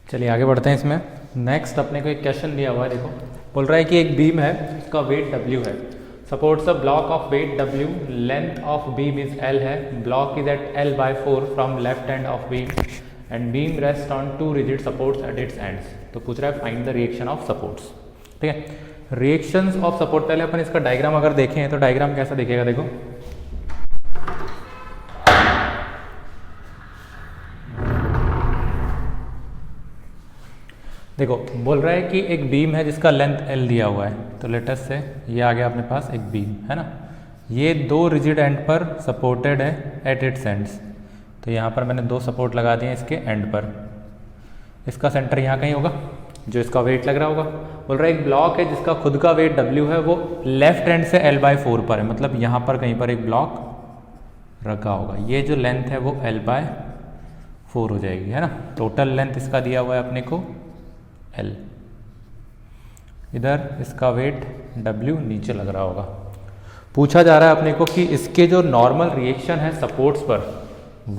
चलिए आगे बढ़ते हैं। इसमें नेक्स्ट अपने को एक क्वेश्चन दिया हुआ है। देखो बोल रहा है कि एक बीम है, इसका वेट W है, supports a block of weight W, length of beam is L है, block is at L/4 from left end of beam and beam rest on 2 rigid supports at its ends. तो पूछ रहा है find the reaction of supports. ठीक है, reactions of support, पहले अपन इसका diagram अगर देखें तो डायग्राम कैसा दिखेगा। देखो देखो बोल रहा है कि एक बीम है जिसका लेंथ L दिया हुआ है। तो लेटेस्ट से ये आ गया अपने पास एक बीम है ना, ये 2 रिजिड एंड पर सपोर्टेड है एट इट्स एंड्स। तो यहाँ पर मैंने 2 सपोर्ट लगा दिए इसके एंड पर। इसका सेंटर यहाँ कहीं होगा जो इसका वेट लग रहा होगा। बोल रहा है एक ब्लॉक है जिसका खुद का वेट W है, वो लेफ्ट एंड से L/4 पर है, मतलब यहाँ पर कहीं पर एक ब्लॉक रखा होगा। ये जो लेंथ है वो L/4 हो जाएगी है ना। टोटल लेंथ इसका दिया हुआ है अपने को L, इधर इसका वेट W नीचे लग रहा होगा। पूछा जा रहा है अपने को कि इसके जो नॉर्मल रिएक्शन है सपोर्ट्स पर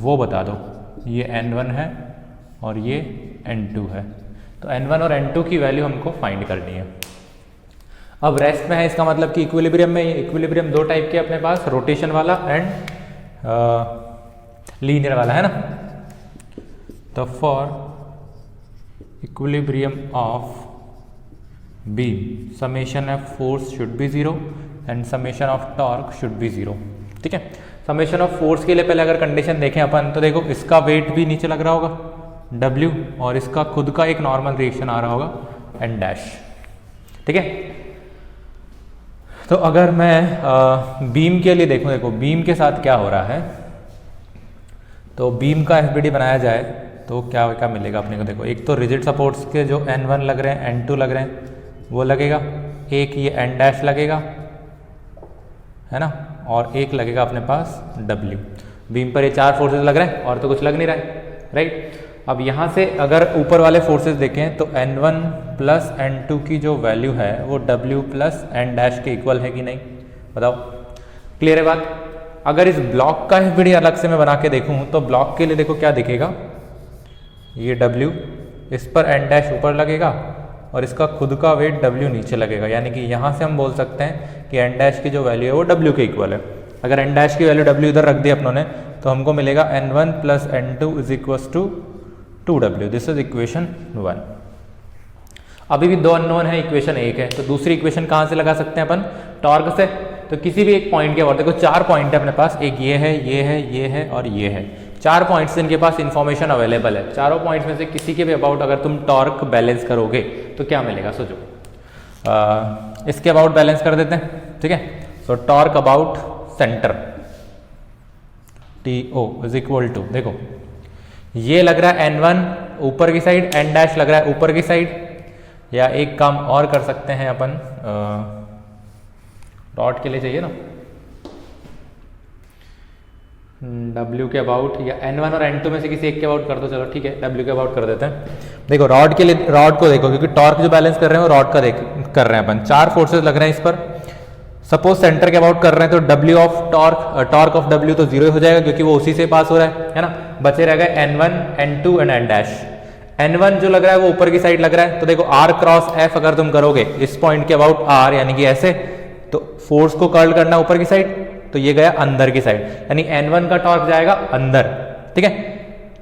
वो बता दो। ये N1 है और ये N2 है। तो N1 और N2 की वैल्यू हमको फाइंड करनी है। अब रेस्ट में है, इसका मतलब कि इक्विलिब्रियम में, इक्विलिब्रियम 2 टाइप के अपने पास, रोटेशन वाला एंड लीनियर वाला है ना। तो for equilibrium of beam summation of force should be 0 and summation of torque should be 0। ठीक है, summation of force के लिए पहले अगर कंडीशन देखें अपन तो देखो इसका वेट भी नीचे लग रहा होगा W और इसका खुद का एक नॉर्मल रिएक्शन आ रहा होगा N डैश। ठीक है, तो अगर मैं बीम के लिए देखूं, देखो बीम के साथ क्या हो रहा है। तो बीम का FBD बनाया जाए तो क्या क्या मिलेगा अपने को। देखो एक तो रिजिड सपोर्ट्स के जो N1 लग रहे हैं, N2 लग रहे हैं वो लगेगा, एक ये N डैश लगेगा है ना, और एक लगेगा अपने पास W। बीम पर ये 4 फोर्सेस लग रहे हैं और तो कुछ लग नहीं रहा है, राइट। अब यहाँ से अगर ऊपर वाले फोर्सेस देखें तो N1 प्लस N2 की जो वैल्यू है वो W प्लस N डैश के इक्वल है कि नहीं, बताओ। क्लियर है बात। अगर इस ब्लॉक का FBD अलग से मैं बना के देखूँ तो ब्लॉक के लिए देखो क्या दिखेगा, ये W, इस पर N डैश ऊपर लगेगा और इसका खुद का वेट W नीचे लगेगा। यानी कि यहाँ से हम बोल सकते हैं कि N डैश की जो वैल्यू है वो W के इक्वल है। अगर N डैश की वैल्यू W इधर रख दी अपनों ने तो हमको मिलेगा N1 plus N2 is equals to 2W। This is equation 1। अभी भी 2 अननोन है, इक्वेशन 1 है। तो दूसरी इक्वेशन कहाँ से लगा सकते हैं अपन, टॉर्क से। तो किसी भी एक पॉइंट के अबाउट, देखो 4 पॉइंट है अपने पास, एक ये है, ये है, ये है और ये है। 4 पॉइंट्स इनके पास इंफॉर्मेशन अवेलेबल है। चारों पॉइंट्स में से किसी के भी अबाउट अगर तुम टॉर्क बैलेंस करोगे तो क्या मिलेगा, सोचो। इसके अबाउट बैलेंस कर देते हैं, ठीक है। So torque about centre TO is equal to, देखो ये लग रहा है N1 ऊपर की साइड, N डैश लग रहा है ऊपर की साइड। या एक काम और कर सकते हैं अपन, डॉट के लिए चाहिए ना W के अबाउट, या N1 और N2 में से किसी एक के अबाउट कर दो। चलो ठीक है, W के अबाउट कर देते हैं। देखो रॉड के लिए, रॉड को देखो क्योंकि टॉर्क जो बैलेंस कर रहे हैं वो रॉड का कर रहे हैं अपन। 4 फोर्सेस लग रहे हैं इस पर। सपोज सेंटर के अबाउट कर रहे हैं तो W of torque of W तो 0 हो जाएगा क्योंकि वो उसी से पास हो रहा है ना। बचे रह गए N1, N2 and N dash. N1 जो लग रहा है वो ऊपर की साइड लग रहा है। तो देखो R क्रॉस F अगर तुम करोगे इस पॉइंट के अबाउट R, यानी कि ऐसे, तो फोर्स को कर्ल करना ऊपर की साइड, तो ये गया अंदर की साइड, यानी N1 का टॉर्क जाएगा अंदर। ठीक है,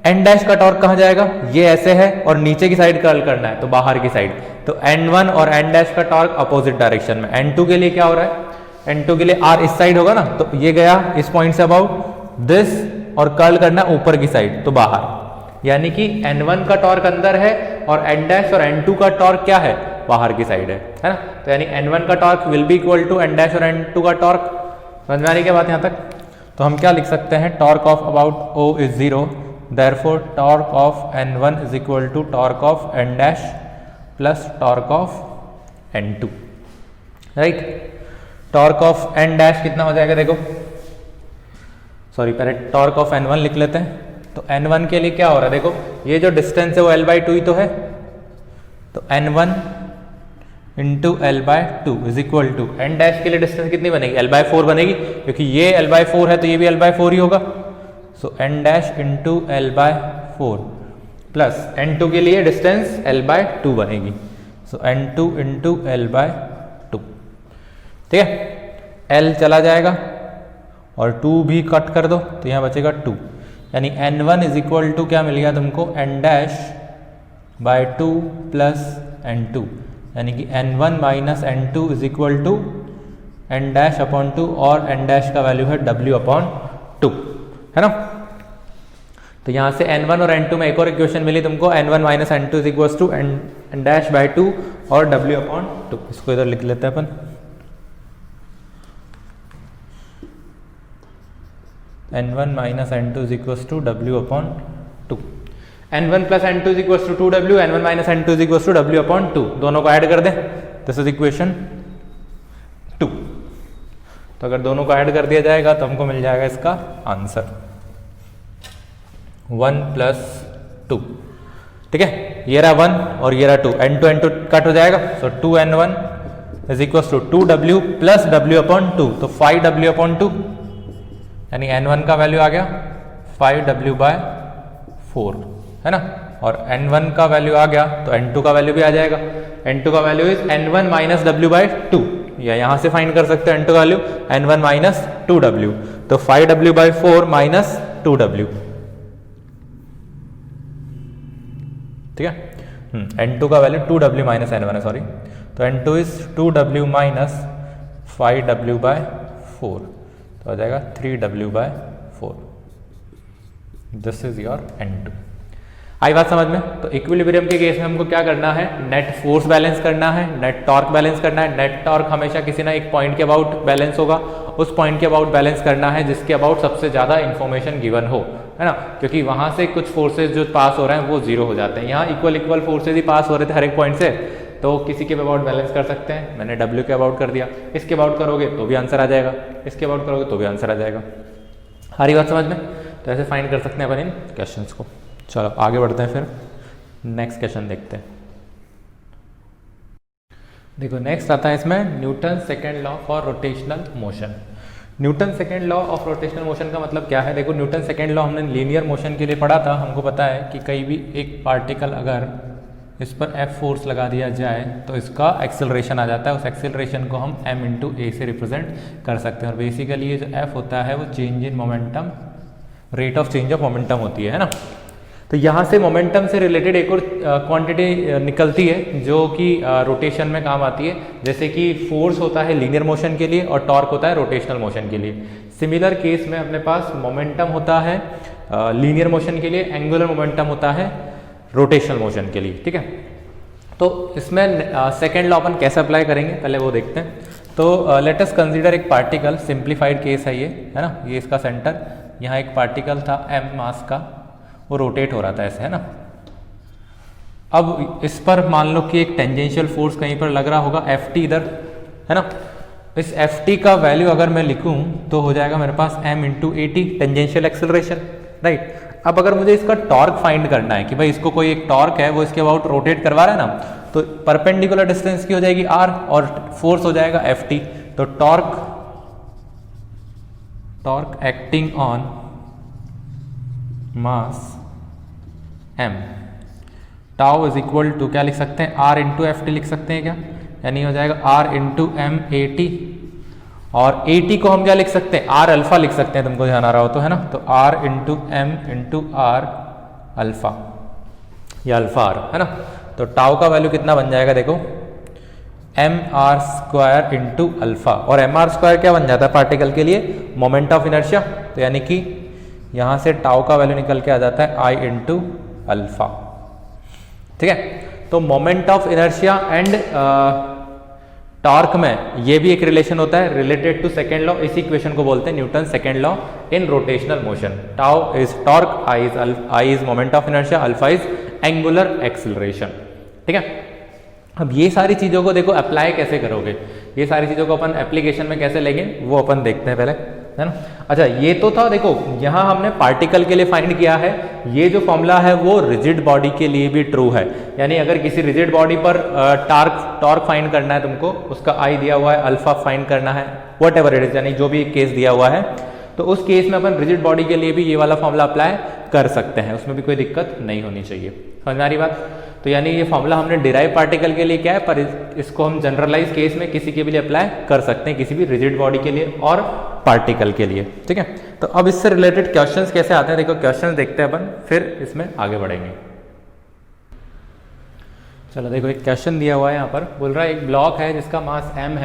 N डैश का टॉर्क कहाँ जाएगा, ये ऐसे है और नीचे की साइड कर्ल करना है तो बाहर की साइड। तो N1 और N डैश का टॉर्क अपोजिट डायरेक्शन में। N2 के लिए क्या हो रहा है, N2 के लिए R इस साइड होगा ना, तो ये गया इस पॉइंट से अबाउट दिस और कर्ल करना ऊपर की साइड तो बाहर। यानी कि N1 का टॉर्क अंदर है और N डैश और N2 का टॉर्क क्या है, बाहर की साइड है ना। तो यानी N1 का torque will be equal to N dash और N2 का टॉर्क। समझ में आ रही क्या बात यहाँ तक। तो हम क्या लिख सकते हैं, torque of about O is 0, therefore torque of N1 is equal to torque of N dash plus torque of N2, right. Torque of N dash कितना हो जाएगा, देखो सॉरी पहले टॉर्क ऑफ N1 लिख लेते हैं। तो N1 के लिए क्या हो रहा है, देखो ये जो डिस्टेंस है वो L/2 ही तो है। तो N1 into L/2 is equal to N dash के लिए डिस्टेंस कितनी बनेगी, L/4 बनेगी क्योंकि ये L/4 है तो ये भी L/4 ही होगा। सो N dash into L/4 plus n2 के लिए डिस्टेंस l/2 बनेगी, सो n2 इंटू l/2, ठीक है। l चला जाएगा और 2 भी कट कर दो तो यहाँ बचेगा 2, यानी n1 इज इक्वल टू क्या मिल गया तुमको, n'/2 प्लस n2, यानी कि n1 minus n2 is equal to n'/2 और n' का वैल्यू है w/2, है ना। तो यहाँ से n1 और n2 में एक और इक्वेशन मिली तुमको, n1 minus n2 is equal to n'/2 और w/2। इसको इधर लिख लेते हैं अपन, n1 minus n2 is equal to w/2, n1 plus n2 is equal to 2w, n1 minus n2 is equal to w/2, दोनों को ऐड कर दें, दिस इज इक्वेशन 2। तो अगर दोनों को ऐड कर दिया जाएगा तो हमको मिल जाएगा इसका आंसर 1 प्लस 2, ठीक है। ये रहा 1 और ये रहा 2, n2 n2 कट हो जाएगा, so 2n1 is equal to 2w plus w/2, तो 5w/2, यानी n1 का वैल्यू आ गया 5w/4, है ना। और n1 का वैल्यू आ गया तो n2 का वैल्यू भी आ जाएगा, n2 का value is n1 minus w/2, या यहां से फाइंड कर सकते हो n2 का वैल्यू n1 माइनस 2w, तो 5w/4 माइनस 2w, ठीक है। n2 का वैल्यू 2w माइनस n1 है, सॉरी, तो n2 is 2w minus 5w/4, तो आ जाएगा 3w/4, this is your n2। आई बात समझ में। तो इक्विलिब्रियम के केस में हमको क्या करना है, नेट फोर्स बैलेंस करना है, नेट टॉर्क बैलेंस करना है। नेट टॉर्क हमेशा किसी ना एक पॉइंट के अबाउट बैलेंस होगा, उस पॉइंट के अबाउट बैलेंस करना है जिसके अबाउट सबसे ज़्यादा इन्फॉर्मेशन गिवन हो, है ना, क्योंकि वहाँ से कुछ फोर्सेज जो पास हो रहे हैं वो जीरो हो जाते हैं। यहाँ इक्वल फोर्सेज ही पास हो रहे थे हर एक पॉइंट से, तो किसी के अबाउट बैलेंस कर सकते हैं। मैंने W के अबाउट कर दिया, इसके अबाउट करोगे तो भी आंसर आ जाएगा, इसके अबाउट करोगे तो भी आंसर आ जाएगा। हरी बात समझ में। तो ऐसे फाइंड कर सकते हैं अपन इन क्वेश्चंस को। चलो आगे बढ़ते हैं, फिर नेक्स्ट क्वेश्चन देखते हैं। देखो नेक्स्ट आता है इसमें Newton second law for rotational motion. Newton second law of rotational motion का मतलब क्या है। देखो न्यूटन सेकेंड लॉ हमने लीनियर मोशन के लिए पढ़ा था। हमको पता है कि कहीं भी एक पार्टिकल अगर इस पर F फोर्स लगा दिया जाए तो इसका एक्सेलरेशन आ जाता है। उस एक्सेलरेशन को हम m इंटू ए से रिप्रेजेंट कर सकते हैं। और बेसिकली ये जो F होता है वो change in momentum, rate of change of momentum होती है ना। तो यहाँ से मोमेंटम से रिलेटेड एक और क्वांटिटी निकलती है जो कि रोटेशन में काम आती है। जैसे कि फोर्स होता है लीनियर मोशन के लिए और टॉर्क होता है रोटेशनल मोशन के लिए। सिमिलर केस में अपने पास मोमेंटम होता है लीनियर मोशन के लिए, एंगुलर मोमेंटम होता है रोटेशनल मोशन के लिए, ठीक है। तो इसमें सेकेंड लॉ अपन कैसे अप्लाई करेंगे पहले वो देखते हैं। तो लेट अस कंसीडर एक पार्टिकल, सिंप्लीफाइड केस है ये, है ना। ये इसका सेंटर, यहाँ एक पार्टिकल था m मास का, वो रोटेट हो रहा था ऐसे, है ना। अब इस पर मान लो कि एक टेंजेंशियल फोर्स कहीं पर लग रहा होगा Ft इधर, है ना। इस Ft का वैल्यू अगर मैं लिखूं तो हो जाएगा मेरे पास m into A T, tangential acceleration, right. अब अगर मुझे इसका टॉर्क फाइंड करना है कि भाई इसको कोई एक टॉर्क है वो इसके अबाउट रोटेट करवा रहा है ना, तो परपेंडिकुलर डिस्टेंस की हो जाएगी r और फोर्स हो जाएगा Ft। तो torque acting on mass m, tau is equal to क्या लिख सकते हैं, r इंटू एफ टी लिख सकते हैं क्या, यानी हो जाएगा r into M A T. और ए टी को हम क्या लिख सकते हैं, r अल्फा लिख सकते हैं, तुमको ध्यान आ रहा हो तो, है ना। तो r into M into R alpha, या अल्फा r, है ना। तो टाउ का वैल्यू कितना बन जाएगा, देखो M R square into alpha. और एम आर स्क्वायर क्या बन जाता है पार्टिकल के लिए, मोमेंट ऑफ इनर्शिया। तो यानी कि यहाँ से टाउ का वैल्यू निकल के आ जाता है आई इंटू अल्फा, ठीक है। तो moment of inertia and torque में ये भी एक रिलेशन होता है रिलेटेड टू सेकेंड लॉ। इसी इक्वेशन को बोलते हैं Newton second law in rotational motion. Tau is torque, I is moment of inertia, alpha is angular acceleration, ठीक है। अब ये सारी चीज़ों को देखो अप्लाई कैसे करोगे, ये सारी चीज़ों को अपन एप्लीकेशन में कैसे लेंगे वो अपन देखते हैं पहले, है ना। अच्छा ये तो था, देखो यहाँ हमने पार्टिकल के लिए फाइंड किया है। ये जो फॉर्मूला है वो रिजिड बॉडी के लिए भी ट्रू है। यानी अगर किसी रिजिड बॉडी पर टॉर्क फाइंड करना है तुमको, उसका आई दिया हुआ है, अल्फा फाइंड करना है, व्हाटएवर इट इज, यानी जो भी केस दिया हुआ है, तो उस केस में अपन रिजिड बॉडी के लिए भी ये वाला फॉर्मूला अप्लाई कर सकते हैं, उसमें भी कोई दिक्कत नहीं होनी चाहिए। समझ में आ रही बात? तो यानी ये फॉर्मूला हमने डिराइव पार्टिकल के लिए क्या है, पर इसको हम जनरलाइज केस में किसी के भी लिए अप्लाई कर सकते हैं, किसी भी रिजिड बॉडी के लिए और पार्टिकल के लिए। ठीक है, तो अब इससे रिलेटेड क्वेश्चंस कैसे आते हैं, देखो क्वेश्चंस देखते हैं अपन, फिर इसमें आगे बढ़ेंगे। चलो देखो एक क्वेश्चन दिया हुआ है यहाँ पर, बोल रहा है एक ब्लॉक है जिसका मास m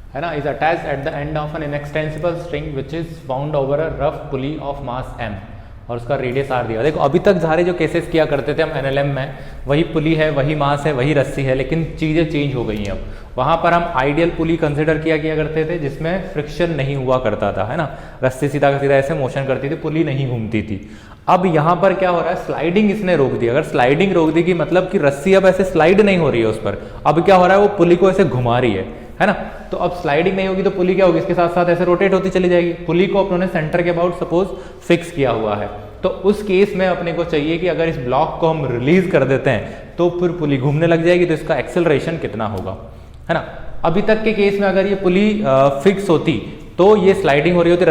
है ना, is attached at the end of an inextensible string which is bound over a rough pulley of mass m और उसका रेडियस r दिया। देखो अभी तक सारे जो केसेस किया करते थे हम NLM में, वही पुली है, वही मास है, वही रस्सी है, लेकिन चीज़ें चेंज हो गई हैं। अब वहाँ पर हम आइडियल पुली कंसिडर किया करते थे जिसमें फ्रिक्शन नहीं हुआ करता था, है ना, रस्सी सीधा का सीधा ऐसे मोशन करती थी, पुली नहीं घूमती थी। अब यहाँ पर क्या हो रहा है, स्लाइडिंग इसने रोक दी। अगर स्लाइडिंग रोक दी कि मतलब कि रस्सी अब ऐसे स्लाइड नहीं हो रही है उस पर, अब क्या हो रहा है, वो पुली को ऐसे घुमा रही है ना। तो अब स्लाइडिंग नहीं होगी तो पुली क्या होगी, इसके साथ साथ ऐसे रोटेट होती चली जाएगी। पुली को अपनों ने सेंटर के अबाउट सपोज फिक्स किया हुआ है, तो उस केस में अपने को चाहिए कि अगर इस ब्लॉक को हम रिलीज कर देते हैं तो फिर पुली घूमने लग जाएगी, तो इसका एक्सेलरेशन कितना होगा, है ना। अभी तक के केस में अगर ये पुली फिक्स होती तो ये स्लाइडिंग हो रही होती,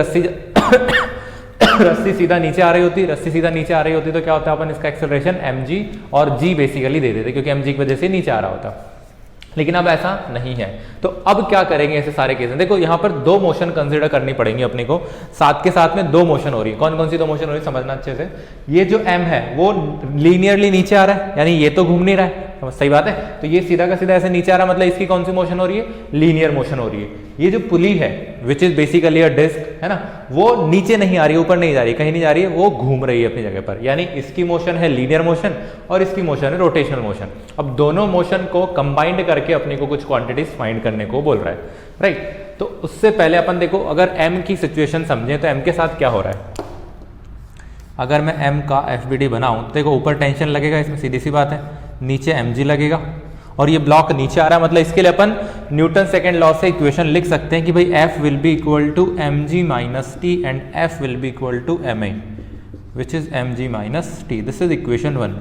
रस्सी सीधा नीचे आ रही होती, रस्सी सीधा नीचे आ रही होती, तो क्या होता है, अपन इसका एक्सेलरेशन mg और g बेसिकली दे देते, क्योंकि mg की वजह से नीचे आ रहा होता। लेकिन अब ऐसा नहीं है, तो अब क्या करेंगे ऐसे सारे केस में। देखो यहाँ पर दो मोशन कंसिडर करनी पड़ेंगी अपने को, साथ के साथ में दो मोशन हो रही है। कौन कौन सी दो मोशन हो रही है समझना अच्छे से। ये जो m है वो लीनियरली नीचे आ रहा है, यानी ये तो घूम नहीं रहा है, सही बात है। तो ये सीधा का सीधा ऐसे नीचे आ रहा है, मतलब इसकी कौन सी मोशन हो रही है, लीनियर मोशन हो रही है। ये जो पुली है which is basically a disc, है ना, वो नीचे नहीं आ रही, ऊपर नहीं जा रही, कहीं नहीं जा रही है, वो घूम रही है अपनी जगह पर। यानी इसकी मोशन है लीनियर मोशन और इसकी मोशन है रोटेशनल मोशन। अब दोनों मोशन को कंबाइंड करके अपने को कुछ क्वांटिटीज फाइंड करने को बोल रहा है, राइट। तो उससे पहले अपन देखो, अगर m की सिचुएशन समझे तो m के साथ क्या हो रहा है। अगर मैं m का FBD बनाऊं तो देखो ऊपर टेंशन लगेगा, इसमें सीधी सी बात है, नीचे mg लगेगा और ये ब्लॉक नीचे आ रहा है, मतलब इसके लिए अपन न्यूटन सेकेंड लॉ से इक्वेशन लिख सकते हैं कि भाई F will be equal to mg minus T and F will be equal to ma which is mg minus T. This is equation 1।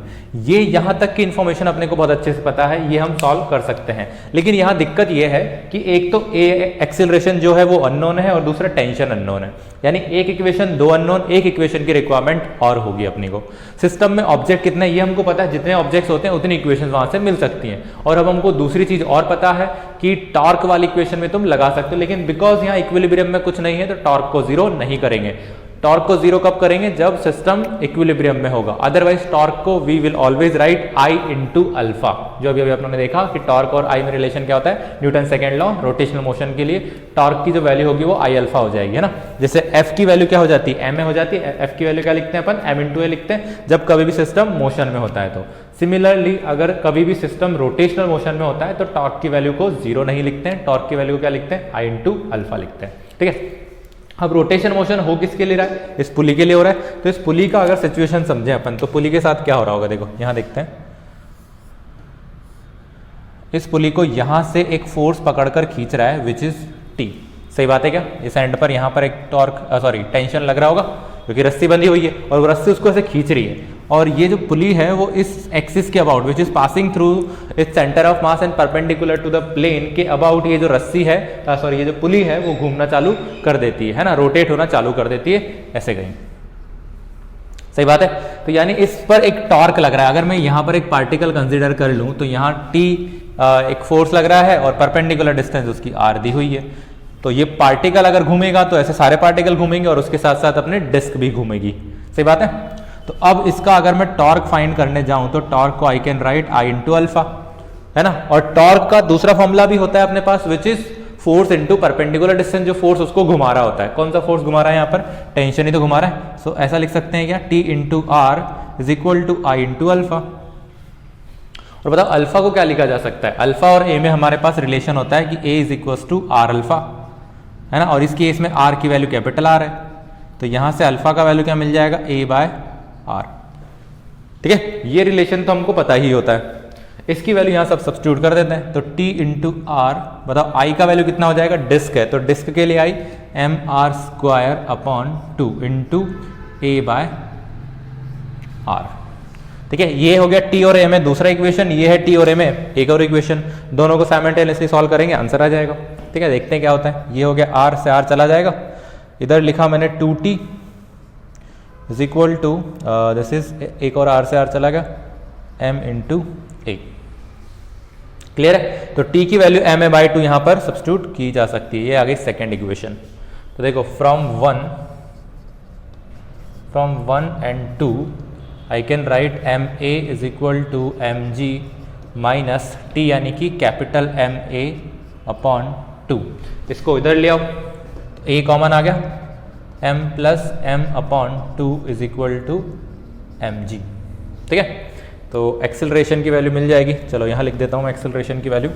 ये यहाँ तक की इन्फॉर्मेशन अपने को बहुत अच्छे से पता है, ये हम सॉल्व कर सकते हैं। लेकिन यहाँ दिक्कत ये है कि एक तो एक्सेलरेशन जो है वो अननोन है और दूसरा टेंशन अननोन है, यानी एक इक्वेशन दो अननोन, एक इक्वेशन की रिक्वायरमेंट और होगी अपनी को। सिस्टम में ऑब्जेक्ट कितने ये हमको पता है, जितने ऑब्जेक्ट्स होते हैं उतनी इक्वेशन वहां से मिल सकती हैं। और अब हमको दूसरी चीज और पता है कि टॉर्क वाली इक्वेशन में तुम लगा सकते हो, लेकिन बिकॉज यहाँ इक्विलिब्रियम में कुछ नहीं है तो टॉर्क को जीरो नहीं करेंगे। टॉर्क को जीरो कब करेंगे, जब सिस्टम इक्विलिब्रियम में होगा। अदरवाइज टॉर्क को we will always write I into alpha. जो अभी अपने देखा कि टॉर्क और आई में रिलेशन क्या होता है, Newton second law, rotational motion के लिए टॉर्क की जो वैल्यू होगी वो आई अल्फा हो जाएगी, है ना। जैसे एफ की वैल्यू क्या हो जाती है, एम ए हो जाती है। एफ की वैल्यू क्या लिखते हैं अपन, एम इंटू ए लिखते हैं जब कभी भी सिस्टम मोशन में होता है। तो सिमिलरली अगर कभी भी सिस्टम रोटेशनल मोशन में होता है तो टॉर्क की वैल्यू को जीरो नहीं लिखते हैं, टॉर्क की वैल्यू को क्या लिखते हैं, आई इंटू अल्फा लिखते हैं, ठीक है। अब रोटेशन मोशन हो किसके लिए रहा है, इस पुली के लिए हो रहा है। तो इस पुली का अगर सिचुएशन समझे अपन तो पुली के साथ क्या हो रहा होगा, देखो यहां देखते हैं। इस पुली को यहां से एक फोर्स पकड़कर खींच रहा है विच इज टी, सही बात है क्या। इस एंड पर यहां पर एक टॉर्क टेंशन लग रहा होगा क्योंकि रस्सी बंधी हुई है और वो रस्सी उसको ऐसे खींच रही है। और ये जो पुली है वो इस एक्सिस के about which is passing through its centre of mass and perpendicular to the plane के अबाउट ये जो रस्सी है ये जो पुली है वो घूमना चालू कर देती है ना, रोटेट होना चालू कर देती है ऐसे कहीं, सही बात है। तो यानी इस पर एक टॉर्क लग रहा है। अगर मैं यहाँ पर एक पार्टिकल कंसिडर कर लूँ तो यहाँ टी एक फोर्स लग रहा है और परपेंडिकुलर डिस्टेंस उसकी आर दी हुई है। तो ये पार्टिकल अगर घूमेगा तो ऐसे सारे पार्टिकल घूमेंगे और उसके साथ साथ अपने डिस्क भी घूमेगी, सही बात है। तो अब इसका अगर मैं टॉर्क फाइंड करने जाऊं तो टॉर्क को आई can right I into alpha, है ना। और टॉर्क का दूसरा फॉर्मूला भी होता है अपने पास which is force into perpendicular distance, जो फोर्स उसको घुमा रहा होता है। कौन सा फोर्स घुमा रहा है यहाँ पर, टेंशन ही तो घुमा रहा है। सो ऐसा लिख सकते हैं क्या, T into R is equal to I into alpha. और बताओ अल्फा को क्या लिखा जा सकता है, अल्फा और ए में हमारे पास रिलेशन होता है कि a is equal to r alpha, है ना। और इस केस में आर की वैल्यू कैपिटल आर है, तो यहां से अल्फा का वैल्यू क्या मिल जाएगा, ए बाय आर, ठीक है। ये रिलेशन तो हमको पता ही होता है। इसकी वैल्यू यहां सब सब्स्टिट्यूट कर देते हैं, तो टी इंटू आर, बताओ आई का वैल्यू कितना हो जाएगा, डिस्क है तो डिस्क के लिए I M R square upon 2 into A by R, ठीक है। ये हो गया टी और ए में दूसरा इक्वेशन, ये है टी और ए में एक और इक्वेशन। दोनों को साइमल्टेनियसली सॉल्व करेंगे, आंसर आ जाएगा, ठीक है। देखते हैं क्या होता है। ये हो गया आर से आर चला जाएगा, इधर लिखा मैंने 2t is equal to this is एक और r से r चला गया m इंटू ए। क्लियर है? तो t की वैल्यू m बाई 2 यहाँ पर सब्स्टिट्यूट की जा सकती है। ये आ गई सेकेंड इक्वेशन। तो देखो from 1 and 2 I can write M A is equal to M G minus T, यानी कि कैपिटल एम ए अपॉन 2। इसको इधर ले आओ तो ए कॉमन आ गया, m plus M upon 2 is equal to M G. ठीक है, तो एक्सेलरेशन की वैल्यू मिल जाएगी। चलो यहाँ लिख देता हूँ मैं एक्सेलरेशन की value.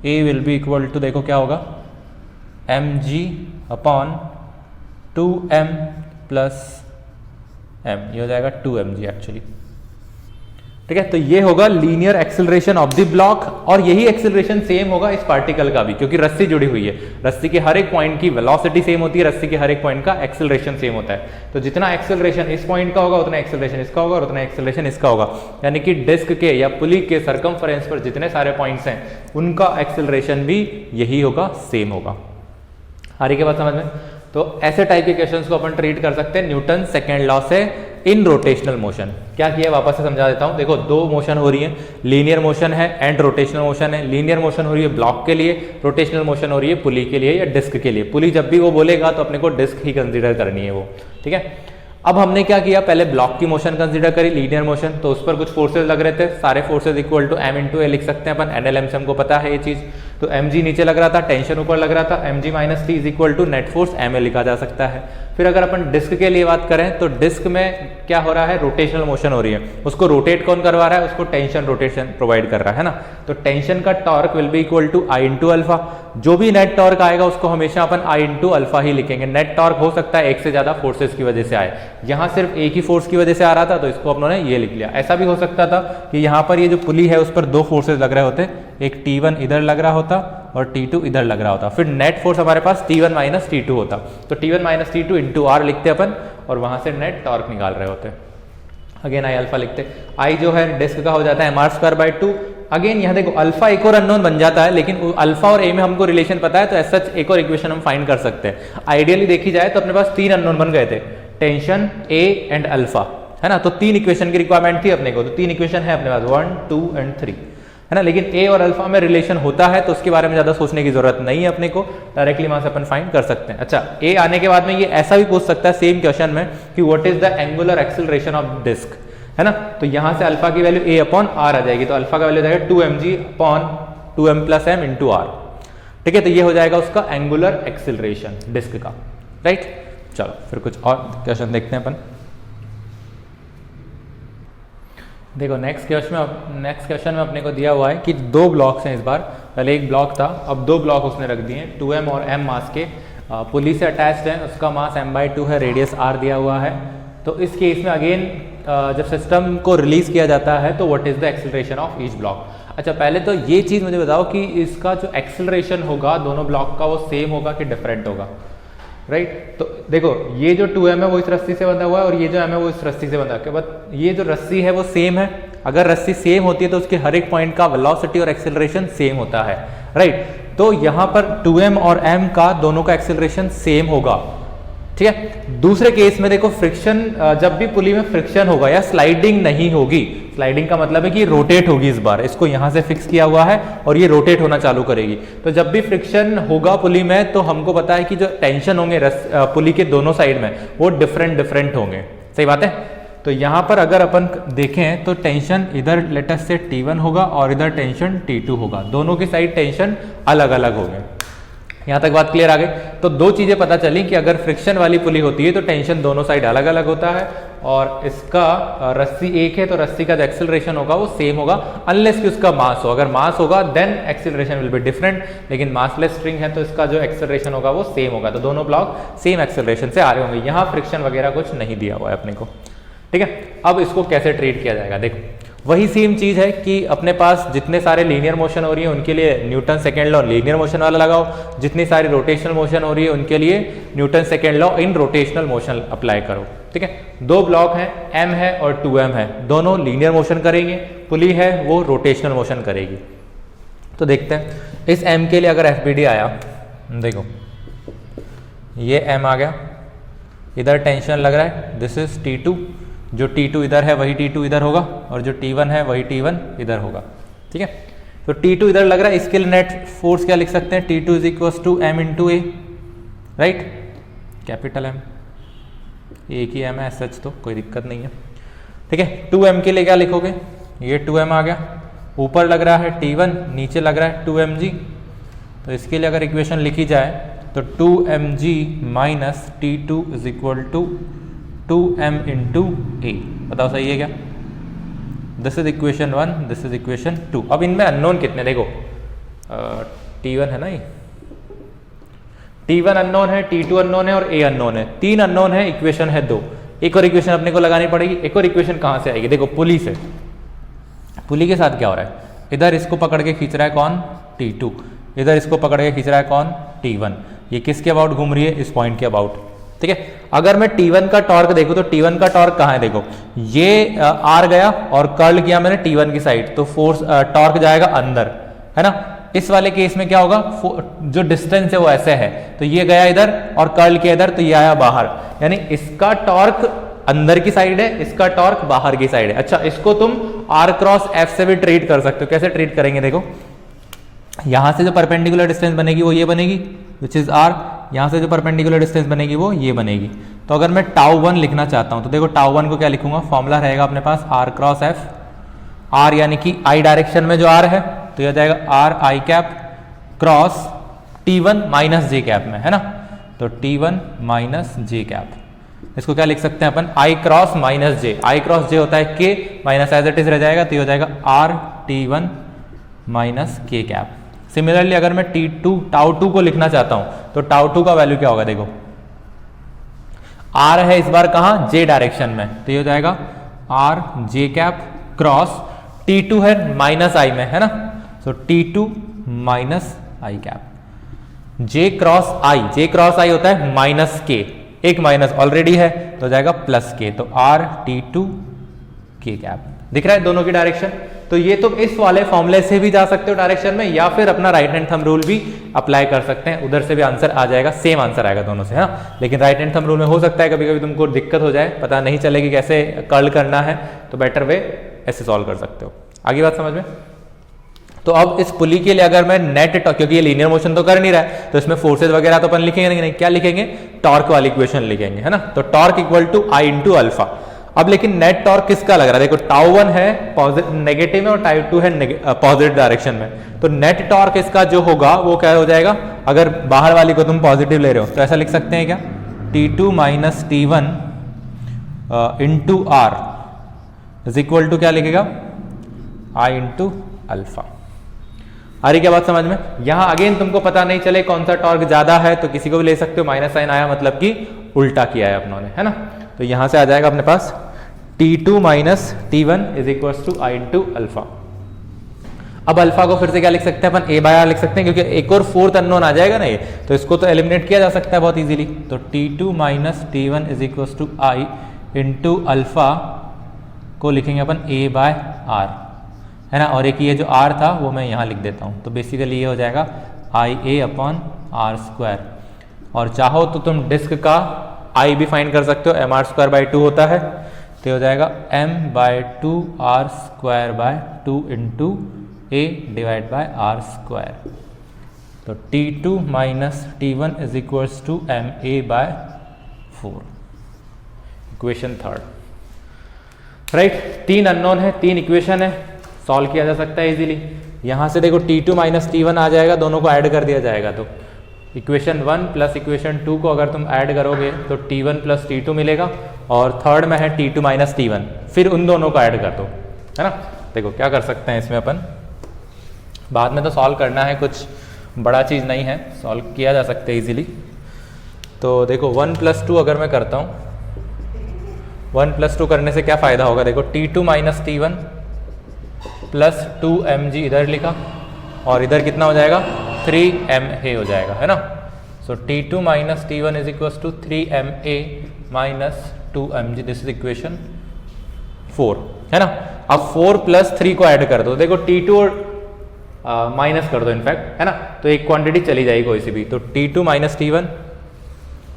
a will be equal to, देखो क्या होगा, M G upon 2m plus m, ये हो जाएगा 2mg एक्चुअली। ठीक है, तो ये होगा linear acceleration of the block, और यही एक्सेलरेशन सेम होगा इस पार्टिकल का भी, क्योंकि रस्सी जुड़ी हुई है। रस्सी के हर एक पॉइंट की वेलोसिटी सेम होती है, रस्सी के हर एक पॉइंट का एक्सेलरेशन सेम होता है। तो जितना एक्सेलरेशन इस पॉइंट का होगा उतना एक्सेलरेशन इसका होगा और उतना एक्सेलरेशन इसका होगा। यानी कि डिस्क के या पुली के सरकमफेरेंस पर जितने सारे पॉइंट्स हैं उनका एक्सेलरेशन भी यही होगा, सेम होगा। आ रही के बात समझ में? तो ऐसे टाइप के क्वेश्चंस को अपन ट्रीट कर सकते हैं न्यूटन सेकेंड लॉ से इन रोटेशनल मोशन। क्या किया वापस से समझा देता हूं। देखो दो मोशन हो रही है, लीनियर मोशन है एंड रोटेशनल मोशन है। लीनियर मोशन हो रही है ब्लॉक के लिए, रोटेशनल मोशन हो रही है पुली के लिए या डिस्क के लिए। पुली जब भी वो बोलेगा तो अपने को डिस्क ही कंसीडर करनी है वो। ठीक है, अब हमने क्या किया, पहले ब्लॉक की मोशन कंसीडर करी, लीनियर मोशन, तो उस पर कुछ फोर्सेज लग रहे थे, सारे forces equal to m into a लिख सकते हैं अपन, NLM से हमको पता है ये चीज। तो mg नीचे लग रहा था, टेंशन ऊपर लग रहा था, mg minus T is equal to net force ma लिखा जा सकता है। फिर अगर अपन डिस्क के लिए बात करें तो डिस्क में क्या हो रहा है, रोटेशनल मोशन हो रही है, उसको रोटेट कौन करवा रहा है, उसको टेंशन रोटेशन प्रोवाइड कर रहा है ना। तो टेंशन का torque will be equal to I into alpha. जो भी नेट टॉर्क आएगा उसको हमेशा अपन आई इंटू अल्फा ही लिखेंगे। नेट टॉर्क हो सकता है एक से ज्यादा फोर्सेस की वजह से आए, यहाँ सिर्फ एक ही फोर्स की वजह से आ रहा था तो इसको अपनों ने ये लिख लिया। ऐसा भी हो सकता था कि यहाँ पर ये जो पुली है उस पर दो फोर्सेज लग रहे होते, एक T1 इधर लग रहा होता और T2 इधर लग रहा होता, फिर नेट फोर्स हमारे पास T1 माइनस T2 होता। तो T1 minus T2 into are लिखते अपन और वहां से नेट टॉर्क निकाल रहे होते। अगेन आई अल्फा लिखते, आई जो है डिस्क का हो जाता है mr स्क्वायर बाई 2। अगेन यहाँ देखो अल्फा एक और अननोन बन जाता है, लेकिन अल्फा और ए में हमको रिलेशन पता है तो ऐसा एक और इक्वेशन हम फाइंड कर सकते हैं। आइडियली देखी जाए तो अपने पास तीन अननोन बन गए थे, टेंशन, ए एंड अल्फा, है ना। तो तीन इक्वेशन की रिक्वायरमेंट थी अपने को, तो तीन इक्वेशन है अपने पास 1, 2 एंड 3, है ना। लेकिन ए और अल्फा में रिलेशन होता है तो उसके बारे में ज्यादा सोचने की जरूरत नहीं है अपने को, डायरेक्टली वहां से अपन फाइंड कर सकते हैं। अच्छा, ए आने के बाद में ये ऐसा भी पूछ सकता है सेम क्वेश्चन में कि what is the angular acceleration of disc, है ना। तो यहां से अल्फा की वैल्यू ए अपॉन आर आ जाएगी, तो अल्फा का वैल्यू जाएगा 2mg upon 2m plus m into R. ठीक है, तो ये हो जाएगा उसका एंगुलर एक्सेलरेशन डिस्क का, राइट। चलो फिर कुछ और क्वेश्चन देखते हैं अपन। देखो नेक्स्ट क्वेश्चन में अपने को दिया हुआ है कि दो ब्लॉक्स हैं इस बार, पहले एक ब्लॉक था अब दो ब्लॉक उसने रख दिए हैं, 2m और m मास के, पुली से अटैच्ड है, उसका मास m/2 है, रेडियस r दिया हुआ है। तो इस केस में अगेन जब सिस्टम को रिलीज किया जाता है तो what is the acceleration of each block. अच्छा, पहले तो ये चीज मुझे बताओ कि इसका जो एक्सेलरेशन होगा दोनों ब्लॉक का वो सेम होगा कि डिफरेंट होगा, राइट। तो देखो ये जो 2m है वो इस रस्सी से बंधा हुआ है और ये जो m है वो इस रस्सी से बंधा है, बट ये जो रस्सी है वो सेम है। अगर रस्सी सेम होती है तो उसके हर एक पॉइंट का वेलोसिटी और एक्सेलरेशन सेम होता है, राइट। तो यहाँ पर 2m और m का दोनों का एक्सेलरेशन सेम होगा, ठीक है। दूसरे केस में देखो फ्रिक्शन, जब भी पुली में फ्रिक्शन होगा या स्लाइडिंग नहीं होगी, स्लाइडिंग का मतलब है कि रोटेट होगी, इस बार इसको यहां से फिक्स किया हुआ है और ये रोटेट होना चालू करेगी। तो जब भी फ्रिक्शन होगा पुली में तो हमको पता है कि जो टेंशन होंगे पुली के दोनों साइड में वो डिफरेंट होंगे, सही बात है। तो यहां पर अगर अपन देखें तो टेंशन इधर लेटस से T1 होगा और इधर टेंशन T2 होगा, दोनों की साइड टेंशन अलग अलग होंगे। यहां तक बात क्लियर आ गई। तो दो चीजें पता चली कि अगर फ्रिक्शन वाली पुली होती है तो टेंशन दोनों साइड अलग अलग होता है, और इसका रस्सी एक है तो रस्सी का जो एक्सेलरेशन होगा वो सेम होगा, अनलेस कि उसका मास हो। अगर मास होगा then acceleration will be different, लेकिन मासलेस स्ट्रिंग है तो इसका जो एक्सेलरेशन होगा वो सेम होगा। तो दोनों ब्लॉक सेम एक्सेलरेशन से आ रहे होंगे, यहाँ फ्रिक्शन वगैरह कुछ नहीं दिया हुआ है अपने को, ठीक है। अब इसको कैसे ट्रीट किया जाएगा, देखो वही सेम चीज है कि अपने पास जितने सारे लीनियर मोशन हो रही है उनके लिए Newton second law linear motion वाला लगाओ, जितनी सारी रोटेशनल मोशन हो रही है उनके लिए Newton second law in rotational motion apply करो, ठीक है। दो ब्लॉक हैं, m है और 2m है, दोनों लीनियर मोशन करेंगे, पुली है वो रोटेशनल मोशन करेगी। तो देखते हैं इस m के लिए अगर FBD आया, देखो ये m आ गया, इधर टेंशन लग रहा है, दिस इज T2, जो T2 इधर है वही T2 इधर होगा, और जो T1 है वही T1 इधर होगा, ठीक है। तो T2 इधर लग रहा है, इसके लिए नेट फोर्स क्या लिख सकते हैं, T2 is equal to m into A, right, capital M, एक ही m है सच, तो कोई दिक्कत नहीं है, ठीक है। 2m के लिए क्या लिखोगे, ये 2m आ गया, ऊपर लग रहा है T1, नीचे लग रहा है 2mg, तो इसके लिए अगर इक्वेशन लिखी जाए तो 2mg minus T2 is equal to 2m into a, बताओ सही है क्या। This is equation 1, this is equation 2। अब इनमें अननोन कितने, देखो T1 है ना, ये T1 अननोन है, T2 अननोन है और A अननोन है, 3 अननोन है, इक्वेशन है 2। एक और इक्वेशन अपने को लगानी पड़ेगी, एक और इक्वेशन कहाँ से आएगी, देखो पुली से। पुली के साथ क्या हो रहा है, इधर इसको पकड़ के खींच रहा है कौन, T2, इधर इसको पकड़ के खींच रहा है कौन, T1। ये किसके अबाउट घूम रही है, इस पॉइंट के अबाउट, ठीक है। अगर मैं T1 का टॉर्क देखूं तो T1 का टॉर्क कहाँ है, देखो ये R गया और कर्ल किया मैंने T1 की साइड, तो फोर्स टॉर्क जाएगा अंदर, है ना। इस वाले केस में क्या होगा, जो डिस्टेंस है वो ऐसे है, तो ये गया इधर और कर्ल किया इधर, तो ये आया बाहर, यानी इसका टॉर्क अंदर की साइड है, इसका टॉर्क बाहर की साइड है। अच्छा, इसको तुम R क्रॉस F से भी ट्रीट कर सकते हो। कैसे ट्रीट करेंगे, देखो यहां से जो परपेंडिकुलर डिस्टेंस बनेगी वो ये बनेगी, विच इज R, यहां से जो परपेंडिकुलर डिस्टेंस बनेगी वो ये बनेगी। तो अगर मैं τ1 लिखना चाहता हूं तो देखो τ1 को क्या लिखूंगा, फॉर्मूला रहेगा अपने पास R क्रॉस F, R यानी कि I डायरेक्शन में जो R है तो यह जाएगा R I cap cross T1 minus J cap में, है ना, तो T1 माइनस J कैप, इसको क्या लिख सकते हैं अपन, I cross minus J, I cross J होता है K, minus as it is रह जाएगा, तो ये हो जाएगा R T1 minus K cap. Similarly अगर मैं τ2 को लिखना चाहता हूं तो τ2 का वैल्यू क्या होगा, देखो R है इस बार कहां, J डायरेक्शन में, तो ये हो जाएगा R J cap cross T2 है माइनस I में, है ना, तो T2 minus I cap, J cross I होता है माइनस K, एक माइनस ऑलरेडी है तो हो जाएगा प्लस K, तो R T2 K कैप। दिख रहा है दोनों की डायरेक्शन। तो ये तुम इस वाले फॉर्मूले से भी जा सकते हो डायरेक्शन में, या फिर अपना राइट हैंड थंब रूल भी अप्लाई कर सकते हैं, उधर से भी आंसर आ जाएगा, सेम आंसर आएगा दोनों से, हाँ। लेकिन राइट हैंड थंब रूल में हो सकता है कभी कभी तुमको दिक्कत हो जाए, पता नहीं चलेगी कैसे कर्ल करना है, तो बेटर वे ऐसे सॉल्व कर सकते हो। आगे बात समझ में। तो अब इस पुली के लिए अगर मैं नेट टॉर्क, क्योंकि ये लीनियर मोशन तो कर नहीं रहा है तो इसमें फोर्सेज वगैरह तो अपन लिखेंगे नहीं, क्या लिखेंगे, टॉर्क वाली इक्वेशन लिखेंगे, है ना। तो torque equal to I into alpha. अब लेकिन नेट टॉर्क किसका लग रहा है, देखो τ1 है नेगेटिव में और τ2 है पॉजिटिव डायरेक्शन में, तो नेट टॉर्क इसका जो होगा वो क्या हो जाएगा, अगर बाहर वाली को तुम पॉजिटिव ले रहे हो तो ऐसा लिख सकते हैं क्या, T2 minus T1 into R is equal to क्या लिखेगा, I इंटू अल्फा। आ रही क्या बात समझ में। यहां अगेन तुमको पता नहीं चले कौन सा टॉर्क ज्यादा है तो किसी को भी ले सकते हो, माइनस साइन आया मतलब कि उल्टा किया है अपनों ने, है ना। तो यहां से आ जाएगा अपने पास T2 minus T1 is equal to I into alpha. अब अल्फा को फिर से क्या लिख सकते हैं अपन, A बाय R लिख सकते हैं, क्योंकि एक और फोर्थ अननोन आ जाएगा ना ये, तो इसको तो एलिमिनेट किया जा सकता है बहुत इजीली। तो T2 minus T1 is equal to I into alpha को लिखेंगे अपन A बाय R, है ना, और एक ये जो R था वो मैं यहाँ लिख देता हूँ, तो बेसिकली ये हो जाएगा IA अपॉन R स्क्वायर। और चाहो तो तुम डिस्क का I भी फाइंड कर सकते हो, mr स्क्वायर बाई 2 होता है, तो हो जाएगा m by 2 R square by 2 into A divide by R square. तो T2 minus T1 is equals to MA by 4, equation third, right. 3 unknown है, 3 इक्वेशन है, सॉल्व किया जा सकता है इजीली। यहां से देखो T2 माइनस T1 आ जाएगा, दोनों को ऐड कर दिया जाएगा, तो इक्वेशन 1 प्लस इक्वेशन 2 को अगर तुम ऐड करोगे तो T1 प्लस T2 मिलेगा, और थर्ड में है T2 माइनस T1, फिर उन दोनों को ऐड कर दो, है ना। देखो क्या कर सकते हैं इसमें अपन, बाद में तो सॉल्व करना है, कुछ बड़ा चीज़ नहीं है, सॉल्व किया जा सकता है इजीली। तो देखो 1 प्लस 2 अगर मैं करता हूँ, 1 प्लस 2 करने से क्या फ़ायदा होगा, देखो T2 minus T1 plus 2mg इधर लिखा, और इधर कितना हो जाएगा 3ma हो जाएगा, है ना। So T2 minus T1 is equal to 3ma minus 2mg, this is equation 4, है ना। अब 4 प्लस 3 को ऐड कर दो, देखो T2 माइनस कर दो इनफैक्ट, है ना, तो एक क्वांटिटी चली जाएगी कोई सी भी, तो T2 माइनस T1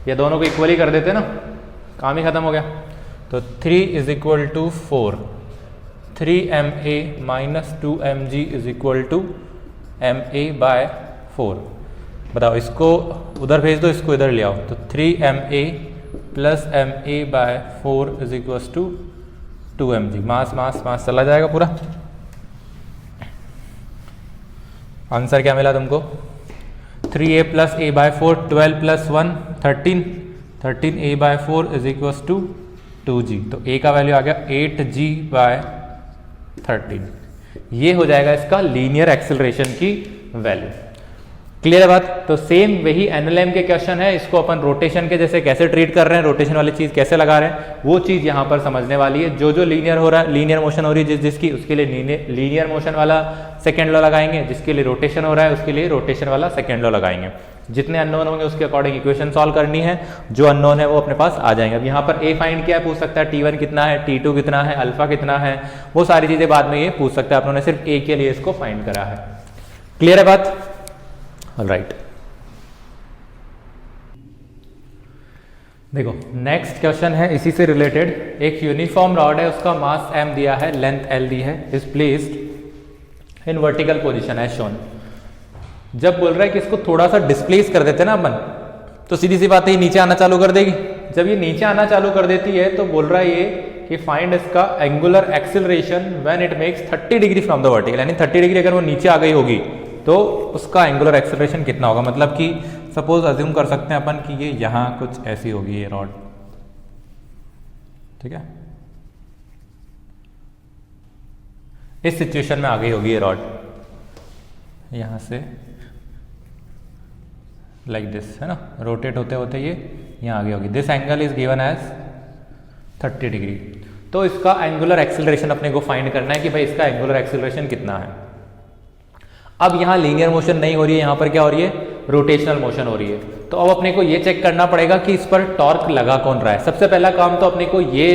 ये दोनों को इक्वली कर देते ना, काम ही खत्म हो गया। तो 3 is equal to 4, 3ma minus 2mg is equal to ma by 4। बताओ, इसको उधर भेज दो, इसको इधर ले आओ, तो 3ma plus ma by 4 is equal to 2mg। Mass mass mass चला जाएगा पूरा। आंसर क्या मिला तुमको? 3a plus a by 4, 12 plus 1 13, 13a by 4 is equal to 2g। तो a का वैल्यू आ गया 8g बाय 13। ये हो जाएगा इसका लीनियर एक्सेलरेशन की वैल्यू। क्लियर है बात? तो सेम वही एनएलएम के क्वेश्चन है, इसको अपन रोटेशन के जैसे कैसे ट्रीट कर रहे हैं, रोटेशन वाली चीज कैसे लगा रहे हैं, वो चीज यहाँ पर समझने वाली है। जो जो लीनियर हो रहा है, लीनियर मोशन हो रही है जिसकी, उसके लिए लीनियर मोशन वाला सेकेंड लॉ लगाएंगे, जिसके लिए रोटेशन हो रहा है उसके लिए रोटेशन वाला सेकेंड लॉ लगाएंगे। जितने अननोन होंगे उसके अकॉर्डिंग इक्वेशन सॉल्व करनी है, जो अननोन है वो अपने पास आ जाएंगे। अब यहाँ पर a फाइंड किया है, पूछ सकता है t1 कितना है, t2 कितना है, अल्फा कितना है, वो सारी चीजें बाद में ये पूछ सकता है। अपनों ने सिर्फ a के लिए इसको फाइंड करा है। क्लियर है बात? ऑलराइट, देखो नेक्स्ट क्वेश्चन है इसी से रिलेटेड। एक यूनिफॉर्म रॉड है, उसका मास m दिया है, लेंथ l दी है, is placed in vertical position as shown. जब बोल रहा है कि इसको थोड़ा सा डिस्प्लेस कर देते ना अपन, तो सीधी सी बात है ये नीचे आना चालू कर देगी। जब ये नीचे आना चालू कर देती है तो बोल रहा है ये कि फाइंड इसका angular acceleration when it makes 30 degree from the vertical. यानी 30 डिग्री अगर वो नीचे आ गई होगी तो उसका एंगुलर एक्सेलरेशन कितना होगा। मतलब कि सपोज अज्यूम कर सकते हैं अपन कि ये यहां कुछ ऐसी होगी ये रॉड, ठीक है, इस सिचुएशन में आ गई होगी ये रॉड, यहां से लाइक दिस, है ना, रोटेट होते होते ये यहां आ गई होगी। This angle is given as 30 degree. तो इसका एंगुलर एक्सेलरेशन अपने को फाइंड करना है कि भाई इसका एंगुलर एक्सेलरेशन कितना है। अब यहाँ लीनियर मोशन नहीं हो रही है, यहाँ पर क्या हो रही है, रोटेशनल मोशन हो रही है। तो अब अपने को ये चेक करना पड़ेगा कि इस पर टॉर्क लगा कौन रहा है। सबसे पहला काम तो अपने को ये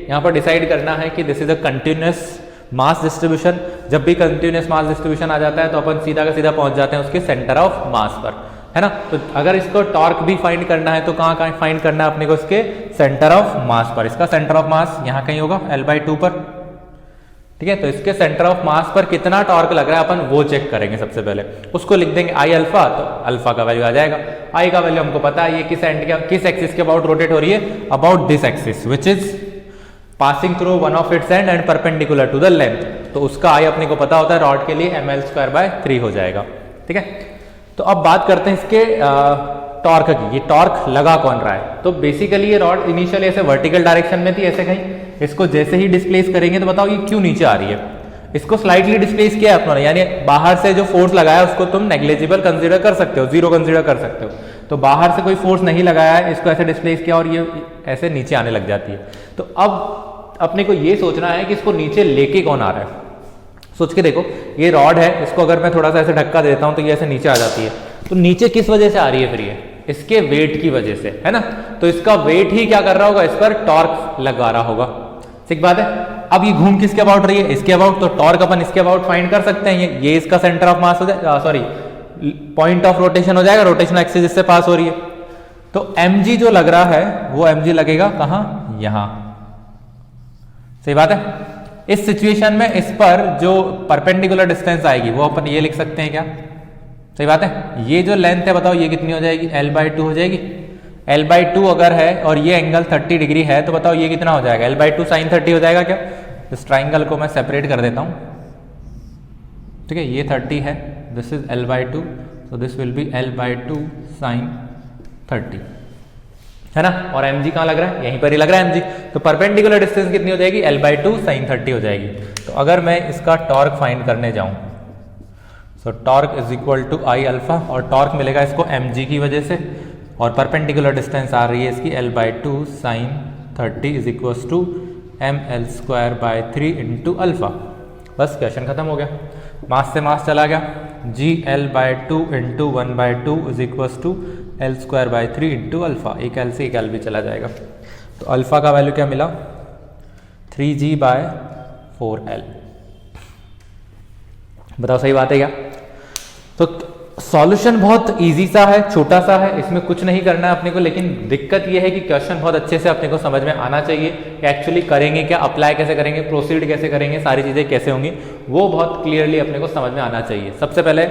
यहाँ पर डिसाइड करना है कि this is a continuous mass distribution. जब भी कंटिन्यूअस मास डिस्ट्रीब्यूशन आ जाता है तो अपन सीधा का सीधा पहुंच जाते हैं उसके सेंटर ऑफ मास पर, है ना। तो अगर इसको टॉर्क भी फाइंड करना है तो कहाँ फाइंड करना है अपने को, इसके सेंटर ऑफ मास पर। इसका सेंटर ऑफ मास यहाँ कहीं होगा L/2 पर, ठीक है। तो इसके सेंटर ऑफ मास पर कितना टॉर्क लग रहा है अपन वो चेक करेंगे। सबसे पहले उसको लिख देंगे I अल्फा, तो अल्फा का वैल्यू आ जाएगा। I का वैल्यू हमको पता है, ये किस एक्सिस के अबाउट रोटेट हो रही है, about this axis which is passing through one of its end and perpendicular to the length. तो उसका I अपने को पता होता है, रॉड के लिए ml²/3 हो जाएगा, ठीक है। तो अब बात करते हैं इसके टॉर्क की, ये टॉर्क लगा कौन रहा है। तो बेसिकली ये रॉड इनिशियली ऐसे वर्टिकल डायरेक्शन में थी, ऐसे कहीं, इसको जैसे ही डिस्प्लेस करेंगे तो बताओ ये क्यों नीचे आ रही है। इसको स्लाइटली डिस्प्लेस किया है अपने, यानी बाहर से जो फोर्स लगाया उसको तुम नेग्लिजिबल कंसीडर कर सकते हो, जीरो कंसीडर कर सकते हो। तो बाहर से कोई फोर्स नहीं लगाया है, इसको ऐसे डिस्प्लेस किया और ये ऐसे नीचे आने लग जाती है। तो अब अपने को ये सोचना है कि इसको नीचे लेके कौन आ रहा है। सोच के देखो, ये रॉड है, इसको अगर मैं थोड़ा सा ऐसे धक्का देता हूं तो ये ऐसे नीचे आ जाती है। तो नीचे किस वजह से आ रही है फिर ये, इसके वेट की वजह से, है ना। तो इसका वेट ही क्या कर रहा होगा, इस पर टॉर्क लगा रहा होगा, ठीक बात है। अब ये घूम किसके अबाउट रही है, इसके अबाउट, तो टॉर्क अपन इसके अबाउट फाइंड कर सकते हैं। ये इसका सेंटर ऑफ मास हो जाएगा, सॉरी पॉइंट ऑफ रोटेशन हो जाएगा, रोटेशनल एक्सिस इससे पास हो रही है। तो mg जो लग रहा है वो mg लगेगा कहां, यहां, सही बात है। इस सिचुएशन में इस पर जो परपेंडिकुलर डिस्टेंस आएगी वो अपन ये लिख सकते हैं क्या, सही बात है। ये जो लेंथ है बताओ ये कितनी हो जाएगी, L/2 हो जाएगी। L/2 अगर है और ये एंगल 30 डिग्री है तो बताओ ये कितना हो जाएगा, L/2 sin 30 हो जाएगा क्या। इस ट्राइंगल को मैं सेपरेट कर देता हूं, ठीक है। ये 30 है, this is L/2, so this will be L/2 sin 30, है ना। और mg कहाँ लग रहा है, यहीं पर ही लग रहा है mg। तो परपेंडिकुलर डिस्टेंस कितनी हो जाएगी, L/2 sin 30 हो जाएगी। तो अगर मैं इसका टॉर्क फाइंड करने जाऊं, so torque is equal to I alpha, और टॉर्क मिलेगा इसको mg की वजह से, और परपेंडिकुलर डिस्टेंस आ रही है इसकी L/2 sin 30 is equal to ml²/3 into alpha. बस क्वेश्चन खत्म हो गया, मास से मास चला गया। g L/2 into 1/2 is equal to L²/3 into alpha. एक L से एक L भी चला जाएगा। तो अल्फा का वैल्यू क्या मिला, 3g/4L। बताओ सही बात है क्या। तो सॉल्यूशन बहुत इजी सा है, छोटा सा है, इसमें कुछ नहीं करना है अपने को, लेकिन दिक्कत ये है कि क्वेश्चन बहुत अच्छे से अपने को समझ में आना चाहिए कि एक्चुअली करेंगे क्या, अप्लाई कैसे करेंगे, प्रोसीड कैसे करेंगे, सारी चीज़ें कैसे होंगी, वो बहुत क्लियरली अपने को समझ में आना चाहिए। सबसे पहले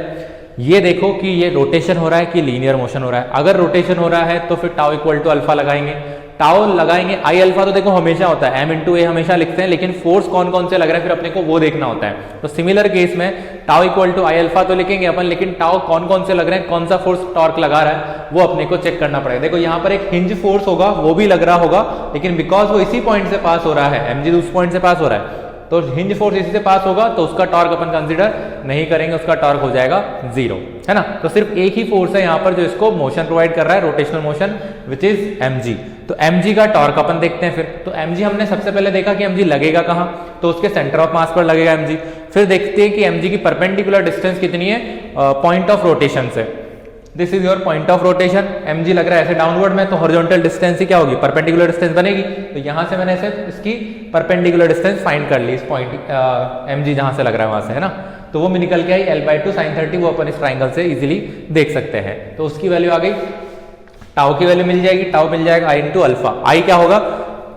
ये देखो कि ये रोटेशन हो रहा है कि लीनियर मोशन हो रहा है। अगर रोटेशन हो रहा है तो फिर टाउ इक्वल टू अल्फा लगाएंगे, टाउ लगाएंगे, आई अल्फा तो देखो हमेशा होता है, एम इंटू ए हमेशा लिखते हैं, लेकिन फोर्स कौन कौन से लग रहा है फिर अपने को वो देखना होता है। तो सिमिलर केस में tau equal to I alpha तो लिखेंगे अपन, लेकिन टाउ कौन कौन से लग रहे हैं, कौन सा फोर्स टॉर्क लगा रहा है वो अपने को चेक करना पड़ेगा। देखो यहाँ पर एक हिंज फोर्स होगा, वो भी लग रहा होगा, लेकिन बिकॉज वो इसी पॉइंट से पास हो रहा है, एमजी उस पॉइंट से पास हो रहा है, तो हिंज फोर्स इसी से पास होगा, तो उसका टॉर्क अपन कंसीडर नहीं करेंगे, उसका टॉर्क हो जाएगा 0, है ना। तो सिर्फ एक ही फोर्स है यहाँ पर जो इसको मोशन प्रोवाइड कर रहा है, rotational motion, which is mg। तो mg का टॉर्क अपन देखते हैं फिर। तो mg हमने सबसे पहले देखा कि mg लगेगा कहाँ, तो उसके सेंटर ऑफ मास पर लगेगा mg। फिर देखते हैं कि mg की परपेंडिकुलर डिस्टेंस कितनी है पॉइंट ऑफ रोटेशन से। This is your point of rotation, mg लग रहा है ऐसे डाउनवर्ड में, तो हॉरिजॉन्टल डिस्टेंस ही क्या होगी, परपेंडिकुलर डिस्टेंस बनेगी। तो यहाँ से मैंने ऐसे इसकी परपेंडिकुलर डिस्टेंस फाइंड कर ली, इस पॉइंट mg जहाँ से लग रहा है वहां से, है ना। तो वो में निकल के आई L/2 sin 30, वो अपन इस ट्राइंगल से इजीली देख सकते हैं। तो उसकी वैल्यू आ गई, टाउ की वैल्यू मिल जाएगी, टाउ मिल जाएगा आई इंटू अल्फा। आई क्या होगा,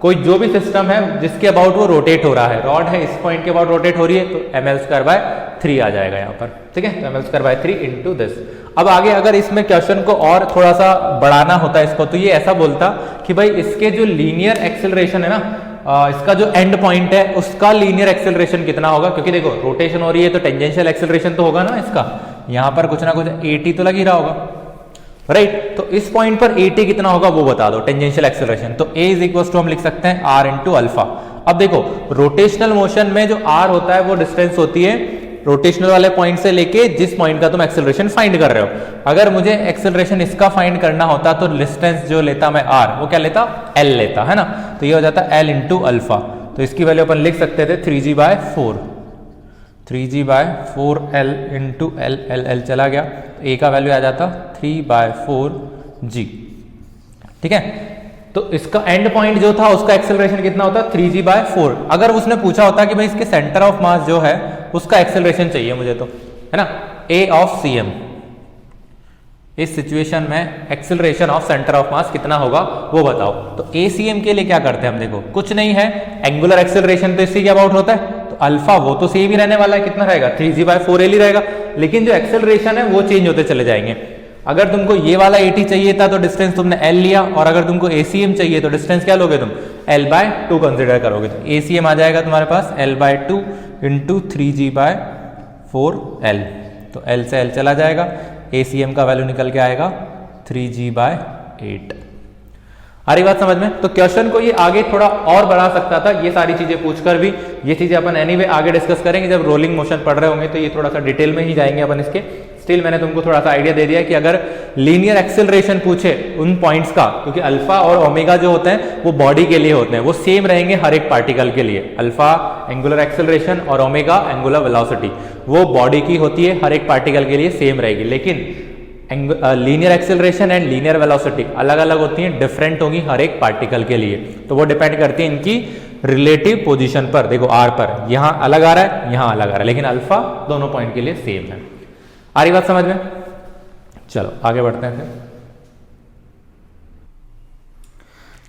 कोई जो भी सिस्टम है जिसके अबाउट वो रोटेट हो रहा है, रॉड है इस पॉइंट के अबाउट रोटेट हो रही है, तो ml²/3 आ जाएगा यहाँ पर, ठीक है। तो ml²/3 इंटू दिस। अब आगे अगर इसमें क्वेश्चन को और थोड़ा सा बढ़ाना होता है इसको, तो ये ऐसा बोलता कि भाई इसके जो लीनियर एक्सेलरेशन है ना, इसका जो एंड पॉइंट है उसका लीनियर एक्सेलरेशन कितना होगा, क्योंकि देखो रोटेशन हो रही है तो टेंजेंशियल एक्सेलरेशन तो होगा ना इसका, यहाँ पर कुछ ना कुछ 80 तो लग ही रहा होगा, राइट। तो इस पॉइंट पर 80 कितना होगा वो बता दो, टेंजेंशियल एक्सेलरेशन। तो a इज इक्वल टू हम लिख सकते हैं r इंटू अल्फा। अब देखो रोटेशनल मोशन में जो r होता है वो डिस्टेंस होती है रोटेशनल वाले पॉइंट से लेके जिस पॉइंट का तुम एक्सेलरेशन फाइंड कर रहे हो। अगर मुझे एक्सेलरेशन इसका फाइंड करना होता तो डिस्टेंस जो लेता मैं r, वो क्या लेता, l लेता, है ना। तो ये हो जाता l इंटू अल्फा। तो इसकी वैल्यू अपन लिख सकते थे 3g/4, 3g/4l इंटू l चला गया, तो a का वैल्यू आ जाता 3/4g, ठीक है। तो इसका एंड पॉइंट जो था उसका एक्सेलरेशन कितना होता, 3g/4। अगर उसने पूछा होता कि भाई इसके सेंटर ऑफ मास जो है उसका एक्सेलरेशन चाहिए मुझे, तो है ना, a ऑफ cm, इस सिचुएशन में एक्सेलरेशन ऑफ सेंटर ऑफ मास कितना होगा वो बताओ। तो ACM के लिए क्या करते हैं हम, देखो कुछ नहीं है, एंगुलर एक्सेलरेशन तो इसी के अबाउट होता है, तो अल्फा वो तो सेम ही रहने वाला है, कितना रहेगा 3g/4l ही रहेगा, लेकिन जो एक्सेलरेशन है वो चेंज होते चले जाएंगे। अगर तुमको ये वाला 80 चाहिए था तो डिस्टेंस तुमने l लिया, और अगर तुमको ACM चाहिए तो डिस्टेंस क्या लोगे तुम, l/2 कंसिडर करोगे। तो ACM आ जाएगा तुम्हारे पास l/2 इंटू 3g/4l। तो l से l चला जाएगा, ACM का वैल्यू निकल के आएगा 3g/8। आ रही बात समझ में। तो क्वेश्चन को ये आगे थोड़ा और बढ़ा सकता था, ये सारी चीजें पूछकर भी। ये चीजें अपन एनीवे आगे डिस्कस करेंगे जब रोलिंग मोशन पढ़ रहे होंगे, तो ये थोड़ा सा डिटेल में ही जाएंगे अपन इसके। स्टिल मैंने तुमको थोड़ा सा आइडिया दे दिया कि अगर लीनियर एक्सेलरेशन पूछे उन पॉइंट्स का, क्योंकि अल्फा और ओमेगा जो होते हैं वो बॉडी के लिए होते हैं, वो सेम रहेंगे हर एक पार्टिकल के लिए। अल्फा एंगुलर एक्सेलरेशन और ओमेगा एंगुलर वेलोसिटी, वो बॉडी की होती है, हर एक पार्टिकल के लिए सेम रहेगी। लेकिन linear acceleration and linear velocity अलग अलग होती हैं, डिफरेंट होगी हर एक पार्टिकल के लिए। तो वो डिपेंड करती है इनकी रिलेटिव पोजीशन पर। देखो r पर यहां अलग आ रहा है, यहां अलग आ रहा है, लेकिन अल्फा दोनों पॉइंट के लिए सेम है। आ रही बात समझ में। चलो आगे बढ़ते हैं फिर।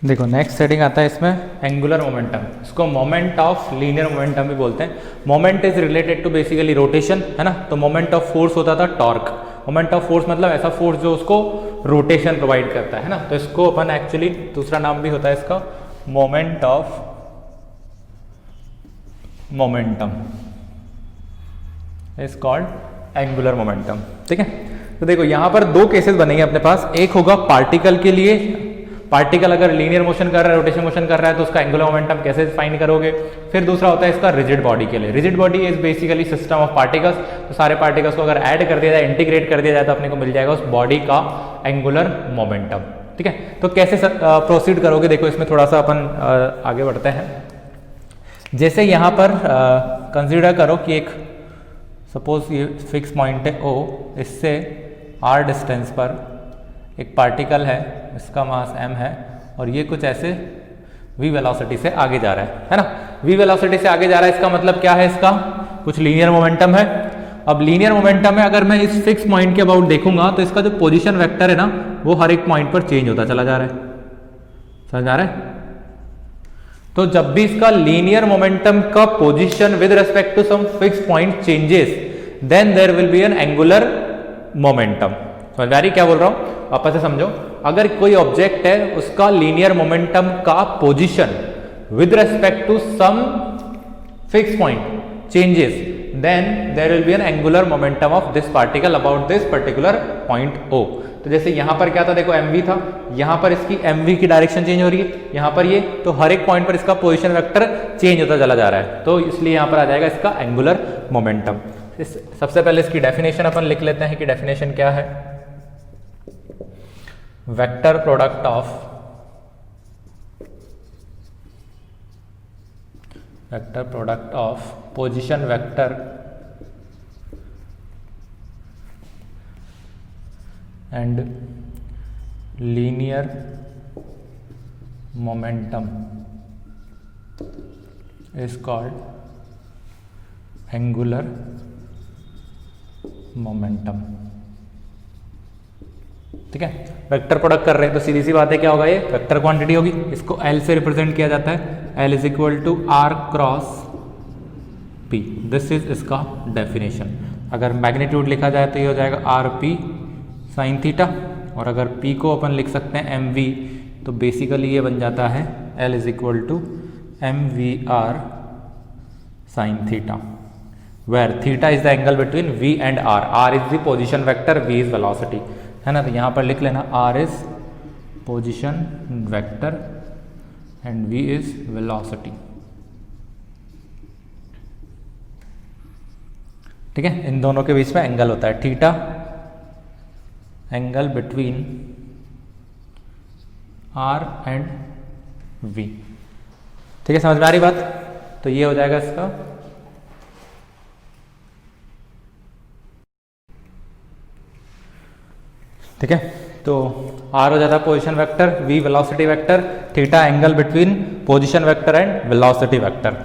देखो नेक्स्ट सेटिंग आता है इसमें एंगुलर मोमेंटम, इसको मोमेंट ऑफ लीनियर मोमेंटम भी बोलते हैं। Moment is related to basically rotation, है ना। तो मोमेंट ऑफ फोर्स होता था टॉर्क। मोमेंट ऑफ फोर्स मतलब ऐसा फोर्स जो उसको रोटेशन प्रोवाइड करता है ना। तो इसको अपन एक्चुअली दूसरा नाम भी होता है इसका, moment of momentum is called angular momentum, ठीक है। तो देखो यहां पर दो केसेस बनेंगे अपने पास। एक होगा पार्टिकल के लिए, पार्टिकल अगर लीनियर मोशन कर रहा है, रोटेशन मोशन कर रहा है, तो उसका एंगुलर मोमेंटम कैसे फाइंड करोगे। फिर दूसरा होता है इसका रिजिड बॉडी के लिए। Rigid body is basically system of particles. तो सारे पार्टिकल्स को अगर ऐड कर दिया जाए, इंटीग्रेट कर दिया जाए, तो अपने को मिल जाएगा उस बॉडी का एंगुलर मोमेंटम, ठीक है। तो कैसे प्रोसीड करोगे, देखो इसमें थोड़ा सा अपन आगे बढ़ते हैं। जैसे यहाँ पर कंसिडर करो कि एक सपोज ये फिक्स पॉइंट है O, इससे r डिस्टेंस पर एक पार्टिकल है, इसका मास m है, और ये कुछ ऐसे v वेलोसिटी से आगे जा रहा है ना। v वेलोसिटी से आगे जा रहा है, इसका मतलब क्या है, इसका कुछ लीनियर मोमेंटम है। अब लीनियर मोमेंटम है, अगर मैं इस फिक्स पॉइंट के अबाउट देखूंगा तो इसका जो पोजीशन वेक्टर है ना वो हर एक पॉइंट पर चेंज होता चला जा रहा है, समझ आ रहा है। तो जब भी इसका लीनियर मोमेंटम का position with respect to some fix point changes then there will be an angular momentum. समझ आ रही क्या बोल रहा हूं, आपस से समझो। अगर कोई ऑब्जेक्ट है उसका लीनियर मोमेंटम का position with respect to some fix point changes then there will be an angular momentum of this particle about this particular point O। तो जैसे यहां पर क्या था, देखो mv था, यहां पर इसकी mv की डायरेक्शन चेंज हो रही है, यहां पर ये, तो हर एक पॉइंट पर इसका पोजीशन वेक्टर चेंज होता चला जा रहा है, तो इसलिए यहां पर आ जाएगा इसका एंगुलर मोमेंटम। सबसे पहले इसकी डेफिनेशन अपन लिख लेते हैं कि डेफिनेशन क्या है। Vector product of position vector and linear momentum is called angular momentum। ठीक है, वेक्टर प्रोडक्ट कर रहे हैं तो सीधी सी बात है क्या होगा, ये वेक्टर क्वांटिटी होगी, इसको L से रिप्रेजेंट किया जाता है, L is equal to R cross P। This is इसका डेफिनेशन। अगर मैग्नीट्यूड लिखा जाए तो ये हो जाएगा RP साइन थीटा, और अगर P को अपन लिख सकते हैं mv, तो बेसिकली ये बन जाता है L is equal to mvr sine theta, where theta is the angle between v and r। r is the position vector, v is velocity, है ना। तो यहाँ पर लिख लेना r is position vector and v is velocity. ठीक है, इन दोनों के बीच में एंगल होता है theta, angle between R and V। ठीक है, समझ में आ रही बात। तो ये हो जाएगा इसका ठीक है। तो R हो जाता है position vector, V velocity vector, theta angle between position vector and velocity vector.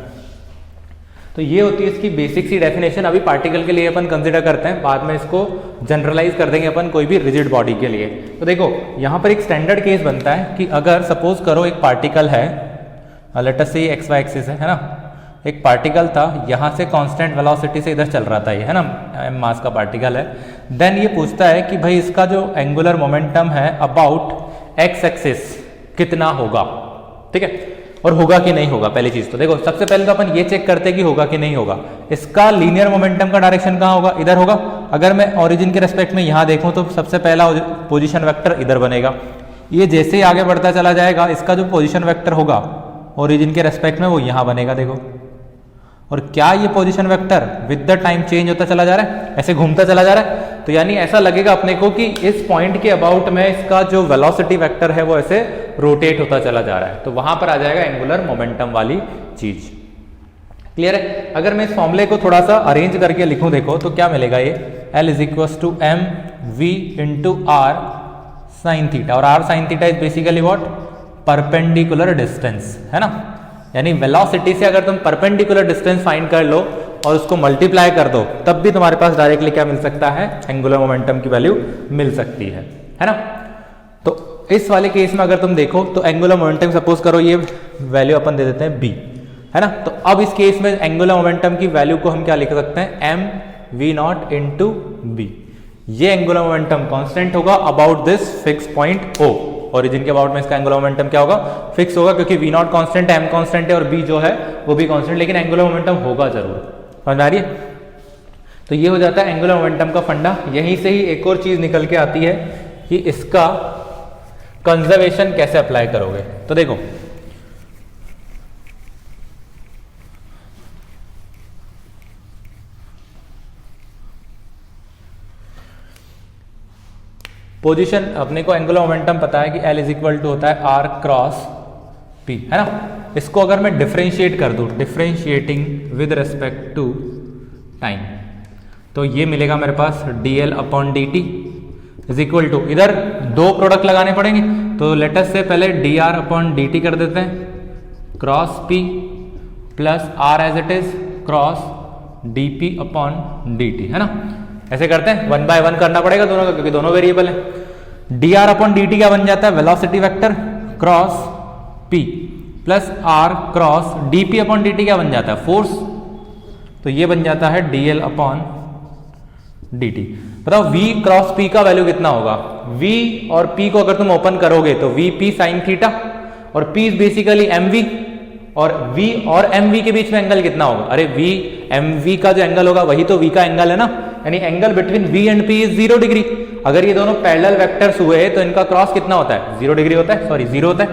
तो ये होती है इसकी बेसिक सी डेफिनेशन। अभी पार्टिकल के लिए अपन कंसीडर करते हैं, बाद में इसको जनरलाइज कर देंगे अपन कोई भी रिजिड बॉडी के लिए। तो देखो यहाँ पर एक स्टैंडर्ड केस बनता है कि अगर सपोज करो एक पार्टिकल है, लेट अस से एक्स वाई एक्सिस है ना, एक पार्टिकल था, यहाँ से कांस्टेंट वेलोसिटी से इधर चल रहा था ये, है ना, m मास का पार्टिकल है। देन ये पूछता है कि भाई इसका जो एंगुलर मोमेंटम है अबाउट एक्स एक्सिस कितना होगा। ठीक है, और होगा कि नहीं होगा। पहली चीज तो देखो, सबसे पहले तो अपन ये चेक करते हैं कि होगा कि नहीं होगा। इसका लीनियर मोमेंटम का डायरेक्शन कहाँ होगा, इधर होगा। अगर मैं ओरिजिन के रेस्पेक्ट में यहाँ देखूं तो सबसे पहला पोजीशन वेक्टर इधर बनेगा। ये जैसे ही आगे बढ़ता चला जाएगा, इसका जो पोजीशन वेक्टर होगा ओरिजिन के रेस्पेक्ट में वो यहाँ बनेगा, देखो। और क्या ये position vector with the time change होता चला जा रहा है, ऐसे घूमता चला जा रहा है। तो यानी ऐसा लगेगा अपने को कि इस पॉइंट के अबाउट में इसका जो वेलोसिटी वेक्टर है वो ऐसे रोटेट होता चला जा रहा है, तो वहां पर आ जाएगा एंगुलर मोमेंटम वाली चीज। क्लियर है। अगर मैं इस फॉर्मूले को थोड़ा सा अरेंज करके लिखूं, देखो तो क्या मिलेगा, ये L is equal to m v into r sine theta, और r sine theta is basically what, perpendicular distance, है ना। यानी वेलोसिटी से अगर तुम परपेंडिकुलर डिस्टेंस फाइंड कर लो और उसको मल्टीप्लाई कर दो, तब भी तुम्हारे पास डायरेक्टली क्या मिल सकता है, एंगुलर मोमेंटम की वैल्यू मिल सकती है ना। तो इस वाले केस में अगर तुम देखो तो एंगुलर मोमेंटम सपोज करो ये वैल्यू अपन दे देते हैं b, है ना। तो अब इस केस में एंगुलर मोमेंटम की वैल्यू को हम क्या लिख सकते हैं, M V not into B. ये एंगुलर मोमेंटम कांस्टेंट होगा about this fix point O। Origin के अबाउट में इसका एंगुलर मोमेंटम क्या होगा, फिक्स होगा, क्योंकि वी नॉट कांस्टेंट है, एम कांस्टेंट है, और बी जो है वो भी कांस्टेंट, लेकिन एंगुलर मोमेंटम होगा जरूर। समझ आ रही है। तो ये हो जाता है एंगुलर मोमेंटम का फंडा। यहीं से ही एक और चीज निकल के आती है कि इसका कंजर्वेशन कैसे अप्लाई करोगे। तो देखो पोजीशन अपने को एंगुलर मोमेंटम पता है कि L इज इक्वल टू होता है R क्रॉस P, है ना। इसको अगर मैं डिफरेंशिएट कर दूं, differentiating with respect to time, तो ये मिलेगा मेरे पास dl upon dt is equal to, इधर दो प्रोडक्ट लगाने पड़ेंगे, तो लेटस से पहले dr अपॉन dt कर देते हैं, cross p plus r as it is cross D P upon D T, है ना। ऐसे करते हैं, 1 बाय 1 करना पड़ेगा दोनों का क्योंकि दोनों वेरिएबल है। D R upon D T क्या बन जाता है, velocity vector cross P plus R cross D P upon D T क्या बन जाता है, फोर्स। तो ये बन जाता है D L upon D T. बताओ v क्रॉस p का वैल्यू कितना होगा। v और p को अगर तुम ओपन करोगे तो v p साइन थीटा और p बेसिकली mv, और v और mv के बीच में एंगल कितना होगा। अरे v mv का जो एंगल होगा वही तो v का एंगल है ना, यानी angle between v and p is 0 degree. अगर ये दोनों पैरेलल वेक्टर्स हुए तो इनका क्रॉस कितना होता है, 0 डिग्री होता है, सॉरी 0 होता है।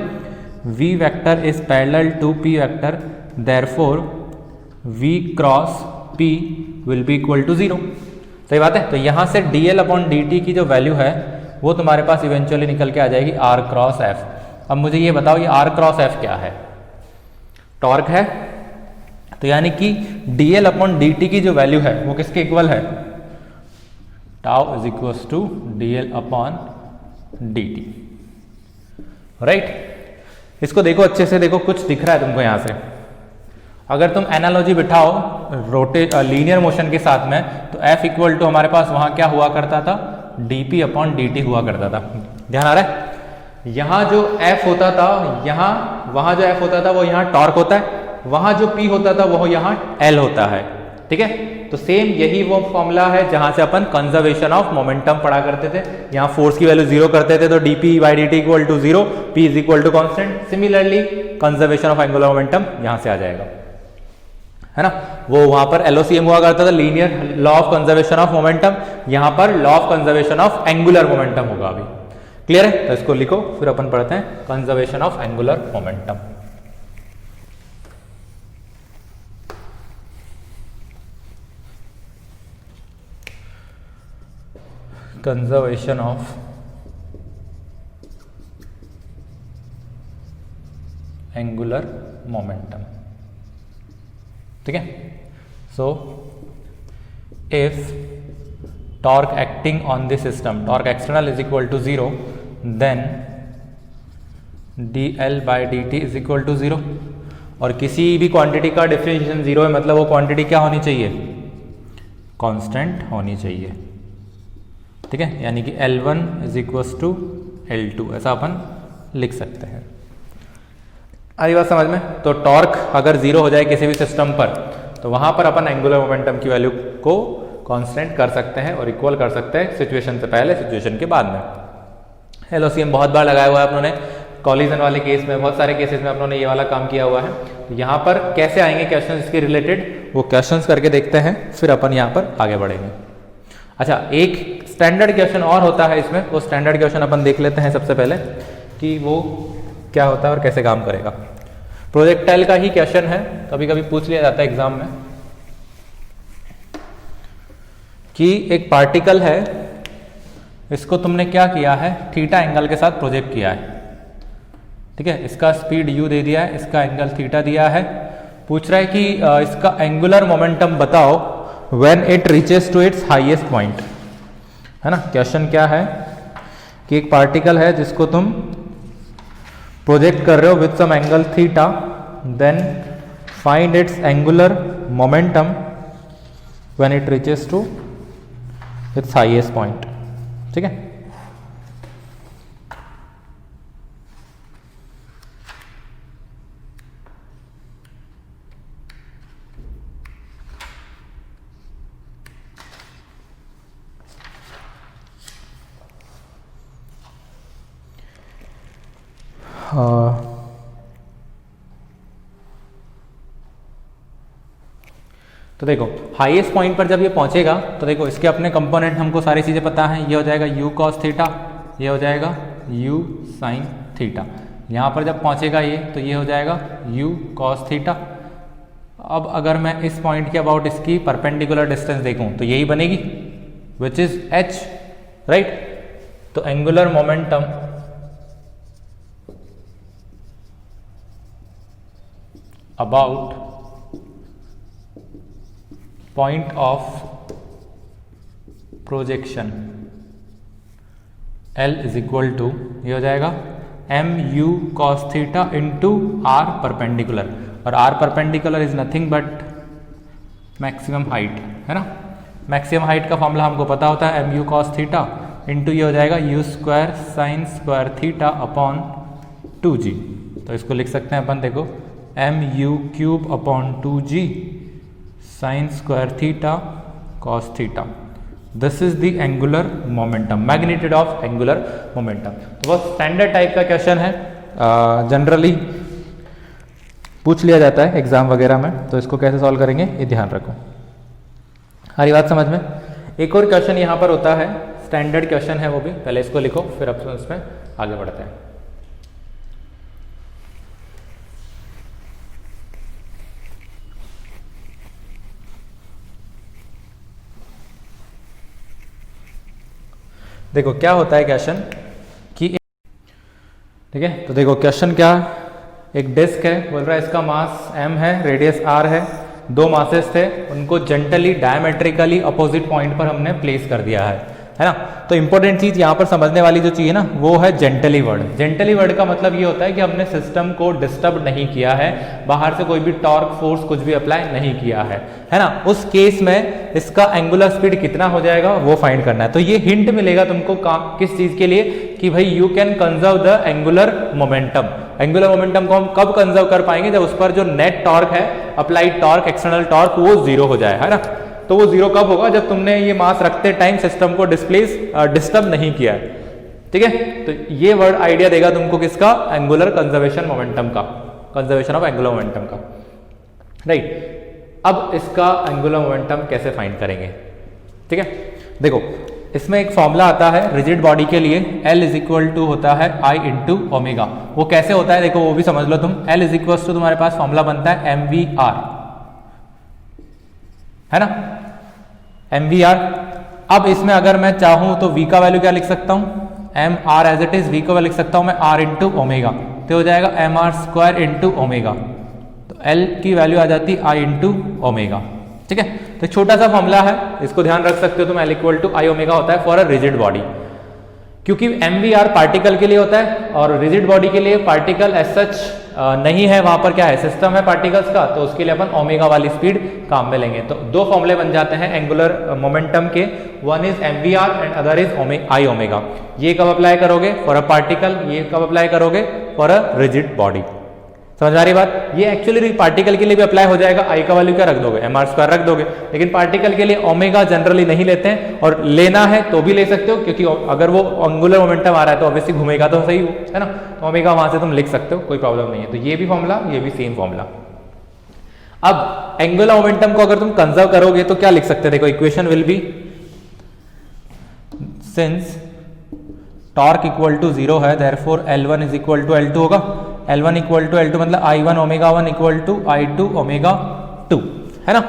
v vector is parallel to p vector, therefore v cross p will be equal to 0। सही बात है। तो यहां से dl अपॉन dt की जो वैल्यू है वो तुम्हारे पास इवेंचुअली निकल के आ जाएगी r क्रॉस f। अब मुझे ये बताओ ये r क्रॉस f क्या है, टॉर्क है। तो यानी कि dl अपॉन dt की जो वैल्यू है वो किसके इक्वल है, tau is equal to dl upon dt, right. इसको देखो अच्छे से, देखो कुछ दिख रहा है तुमको यहां से। अगर तुम एनालॉजी बिठाओ लीनियर मोशन के साथ में तो f इक्वल टू हमारे पास वहां क्या हुआ करता था, dp अपॉन dt हुआ करता था। ध्यान आ रहा है। यहाँ जो f होता था, यहाँ वहां जो f होता था वो यहाँ टॉर्क होता है, वहां जो p होता था वो यहाँ l होता है। ठीक है, तो सेम यही वो फॉर्मूला है जहां से अपन कंजर्वेशन ऑफ मोमेंटम पढ़ा करते थे। यहाँ फोर्स की वैल्यू 0 करते थे तो dp by dt equal to 0, p is equal to constant. Similarly conservation of angular momentum यहाँ से आ जाएगा, है ना। वो वहां पर LOCM हुआ करता था, linear law of conservation of momentum. यहां पर law of conservation of angular momentum होगा। अभी क्लियर है, तो इसको लिखो फिर अपन पढ़ते हैं conservation of angular momentum. Conservation of angular momentum, ठीक है। So if torque acting on this system, torque external is equal to 0, then dl by dt is equal to 0। और किसी भी क्वांटिटी का डिफरेंशिएशन 0 है मतलब वो क्वांटिटी क्या होनी चाहिए, कांस्टेंट होनी चाहिए। ठीक है, यानी कि L1 is equal to L2 ऐसा अपन लिख सकते हैं। आई बात समझ में। तो टॉर्क अगर 0 हो जाए किसी भी सिस्टम पर तो वहां पर अपन एंगुलर मोमेंटम की वैल्यू को कांस्टेंट कर सकते हैं और इक्वल कर सकते हैं, सिचुएशन से पहले सिचुएशन के बाद में। LOCM बहुत बार लगाया हुआ है अपनों ने, कॉलिजन वाले केस में, बहुत सारे केसेस में अपनों ने ये वाला काम किया हुआ है। तो यहाँ पर कैसे आएंगे क्वेश्चन इसके रिलेटेड, वो क्वेश्चन करके देखते हैं, फिर अपन यहाँ पर आगे बढ़ेंगे। अच्छा, एक स्टैंडर्ड क्वेश्चन और होता है इसमें, वो स्टैंडर्ड क्वेश्चन अपन देख लेते हैं सबसे पहले कि वो क्या होता है और कैसे काम करेगा। प्रोजेक्टाइल का ही क्वेश्चन है, कभी कभी पूछ लिया जाता है एग्जाम में कि एक पार्टिकल है, इसको तुमने क्या किया है, थीटा एंगल के साथ प्रोजेक्ट किया है। ठीक है, इसका स्पीड u दे दिया है, इसका एंगल थीटा दिया है। पूछ रहा है कि इसका एंगुलर मोमेंटम बताओ when it reaches to its highest point, है ना। क्वेश्चन क्या है कि एक पार्टिकल है जिसको तुम प्रोजेक्ट कर रहे हो with some angle theta, then find its angular momentum when it reaches to its highest point. ठीक है, तो देखो हाईएस्ट पॉइंट पर जब ये पहुंचेगा तो देखो इसके अपने कंपोनेंट हमको सारी चीज़ें पता है। ये हो जाएगा u cos थीटा, ये हो जाएगा u sin थीटा। यहाँ पर जब पहुंचेगा ये तो ये हो जाएगा u cos थीटा। अब अगर मैं इस पॉइंट के अबाउट इसकी परपेंडिकुलर डिस्टेंस देखूं तो यही बनेगी विच इज h, राइट। तो angular momentum about point of projection L is equal to ये हो जाएगा mu cos theta into r perpendicular, और r perpendicular is nothing but maximum height, है ना। मैक्सिमम हाइट का फॉर्मूला हमको पता होता है mu cos थीटा इंटू ये हो जाएगा u square sine square theta upon 2g। तो इसको लिख सकते हैं अपन, देखो mu cube upon 2g sine square theta cos theta. This is the angular momentum, magnitude of angular momentum. तो वो स्टैंडर्ड टाइप का क्वेश्चन है, जनरली पूछ लिया जाता है एग्जाम वगैरह में। तो इसको कैसे सॉल्व करेंगे ये ध्यान रखो। हमारी बात समझ में। एक और क्वेश्चन यहाँ पर होता है, स्टैंडर्ड क्वेश्चन है वो भी, पहले इसको लिखो फिर अपन इसमें आगे बढ़ते हैं। देखो क्या होता है क्वेश्चन कि, ठीक है, तो देखो क्वेश्चन क्या, एक डिस्क है, बोल रहा है इसका मास m है, रेडियस r है, दो मासेस थे, उनको जेंटली डायमेट्रिकली अपोजिट पॉइंट पर हमने प्लेस कर दिया है ना। तो इंपॉर्टेंट चीज यहाँ पर समझने वाली जो चीज है ना वो है जेंटली वर्ड। जेंटली वर्ड का मतलब ये होता है कि हमने सिस्टम को डिस्टर्ब नहीं किया है, बाहर से कोई भी टॉर्क फोर्स कुछ भी अप्लाई नहीं किया है ना। उस केस में इसका एंगुलर स्पीड कितना हो जाएगा वो फाइंड करना है। तो ये हिंट मिलेगा तुमको किस चीज के लिए, कि भाई you can conserve the angular momentum. Angular momentum को हम कब कंजर्व कर पाएंगे, जब उस पर जो नेट टॉर्क है, अप्लाइड टॉर्क, एक्सटर्नल टॉर्क, वो जीरो हो जाए, है ना। तो वो जीरो कब होगा, जब तुमने ये मास रखते टाइम सिस्टम को डिस्टर्ब नहीं किया है, ठीक है। तो ये वर्ड आइडिया देगा तुमको किसका, एंगुलर कंजर्वेशन मोमेंटम का, कंजर्वेशन ऑफ एंगुलर मोमेंटम का, राइट। अब इसका एंगुलर मोमेंटम कैसे फाइंड करेंगे, ठीक है। देखो इसमें एक फॉर्मूला आता है रिजिड बॉडी के लिए, L इज इक्वल टू होता है I इंटू ओमेगा। वो कैसे होता है देखो वो भी समझ लो तुम। L इज इक्वल टू तुम्हारे पास फॉर्मूला बनता है mvr, है ना, mvr। अब इसमें अगर मैं चाहूं तो v का वैल्यू क्या लिख सकता हूं, mr as it is, v को लिख सकता हूं मैं r इंटू ओमेगा, तो हो जाएगा mr स्क्वायर इंटू ओमेगा। तो L की वैल्यू आ जाती I इंटू ओमेगा, ठीक है। तो छोटा सा फॉर्मूला है, इसको ध्यान रख सकते हो तुम। L equal to I omega होता है फॉर अ रिजिड बॉडी, क्योंकि mvr पार्टिकल के लिए होता है और रिजिड बॉडी के लिए पार्टिकल एज सच नहीं है, वहां पर क्या है, सिस्टम है पार्टिकल्स का, तो उसके लिए अपन ओमेगा वाली स्पीड काम में लेंगे। तो दो फॉर्मूले बन जाते हैं एंगुलर मोमेंटम के, one is mvr and other is I omega. ये कब अप्लाई करोगे, फॉर अ पार्टिकल, ये कब अप्लाई करोगे, फॉर अ रिजिड बॉडी। समझ आ रही बात। ये एक्चुअली पार्टिकल के लिए भी अप्लाई हो जाएगा, आई का वैल्यू क्या रख दोगे, mr स्क्वायर रख दोगे, लेकिन पार्टिकल के लिए ओमेगा जनरली नहीं लेते हैं, और लेना है तो भी ले सकते हो, क्योंकि अगर वो एंगुलर मोमेंटम आ रहा है तो ऑब्वियसली घूमेगा तो सही हो, है ना। तो ओमेगा वहां से तुम लिख सकते हो, कोई प्रॉब्लम नहीं है। तो ये भी फॉर्मूला, ये भी सेम फॉर्मूला। अब एंगुलर मोमेंटम को अगर तुम कंजर्व करोगे तो क्या लिख सकते हैं, देखो equation will be, since torque equal to 0 है, therefore L1 is equal to L2 होगा। L1 इक्वल टू L2 मतलब I1 omega 1 equal to I2 omega 2, है ना।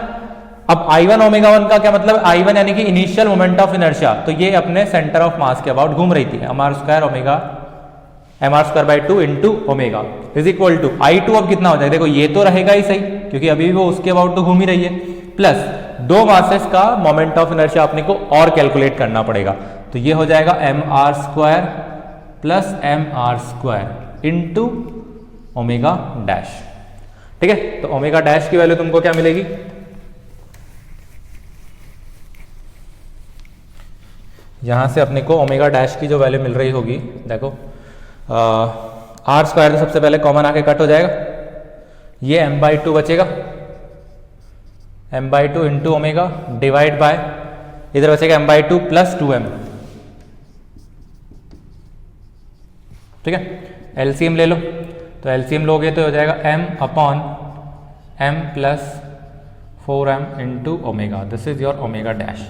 अब I1 ओमेगा 1 का क्या मतलब, I1 यानी कि इनिशियल मोमेंट ऑफ इनर्शिया, तो ये अपने सेंटर ऑफ मास के अबाउट घूम रही थी, mr square omega, mr square by 2 into omega is equal to I2। अब कितना हो जाएगा, देखो ये तो रहेगा ही सही, क्योंकि अभी भी वो उसके अबाउट तो घूम ही रही है, प्लस दो मासेस का मोमेंट ऑफ इनर्शिया अपने को और कैलकुलेट करना पड़ेगा। तो ये हो जाएगा mr square plus mr square into omega dash, ठीक है। तो ओमेगा डैश की वैल्यू तुमको क्या मिलेगी, यहां से अपने को ओमेगा डैश की जो वैल्यू मिल रही होगी, देखो आर स्क्वायर तो सबसे पहले कॉमन आके कट हो जाएगा, ये m/2 बचेगा, m/2 into omega divide by, इधर बचेगा m/2 प्लस 2m, ठीक है। एलसीएम ले लो, तो एलसीएम लोगे तो हो जाएगा m upon m plus 4m into omega, this is your omega dash.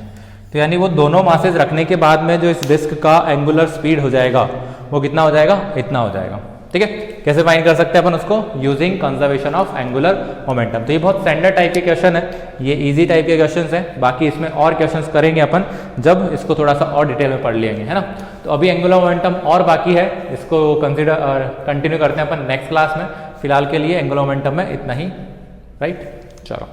तो यानी वो दोनों मासेस रखने के बाद में जो इस डिस्क का एंगुलर स्पीड हो जाएगा वो कितना हो जाएगा, इतना हो जाएगा, ठीक है। कैसे फाइंड कर सकते हैं अपन उसको, using conservation of angular momentum. तो ये बहुत स्टैंडर्ड टाइप के क्वेश्चन है, ये इजी टाइप के क्वेश्चन हैं। बाकी इसमें और क्वेश्चंस करेंगे अपन जब इसको थोड़ा सा और डिटेल में पढ़ लेंगे, है ना। तो अभी एंगुलर मोमेंटम और बाकी है, इसको कंटिन्यू करते हैं अपन नेक्स्ट क्लास में। फिलहाल के लिए एंगुलर मोमेंटम में इतना ही, राइट। चलो।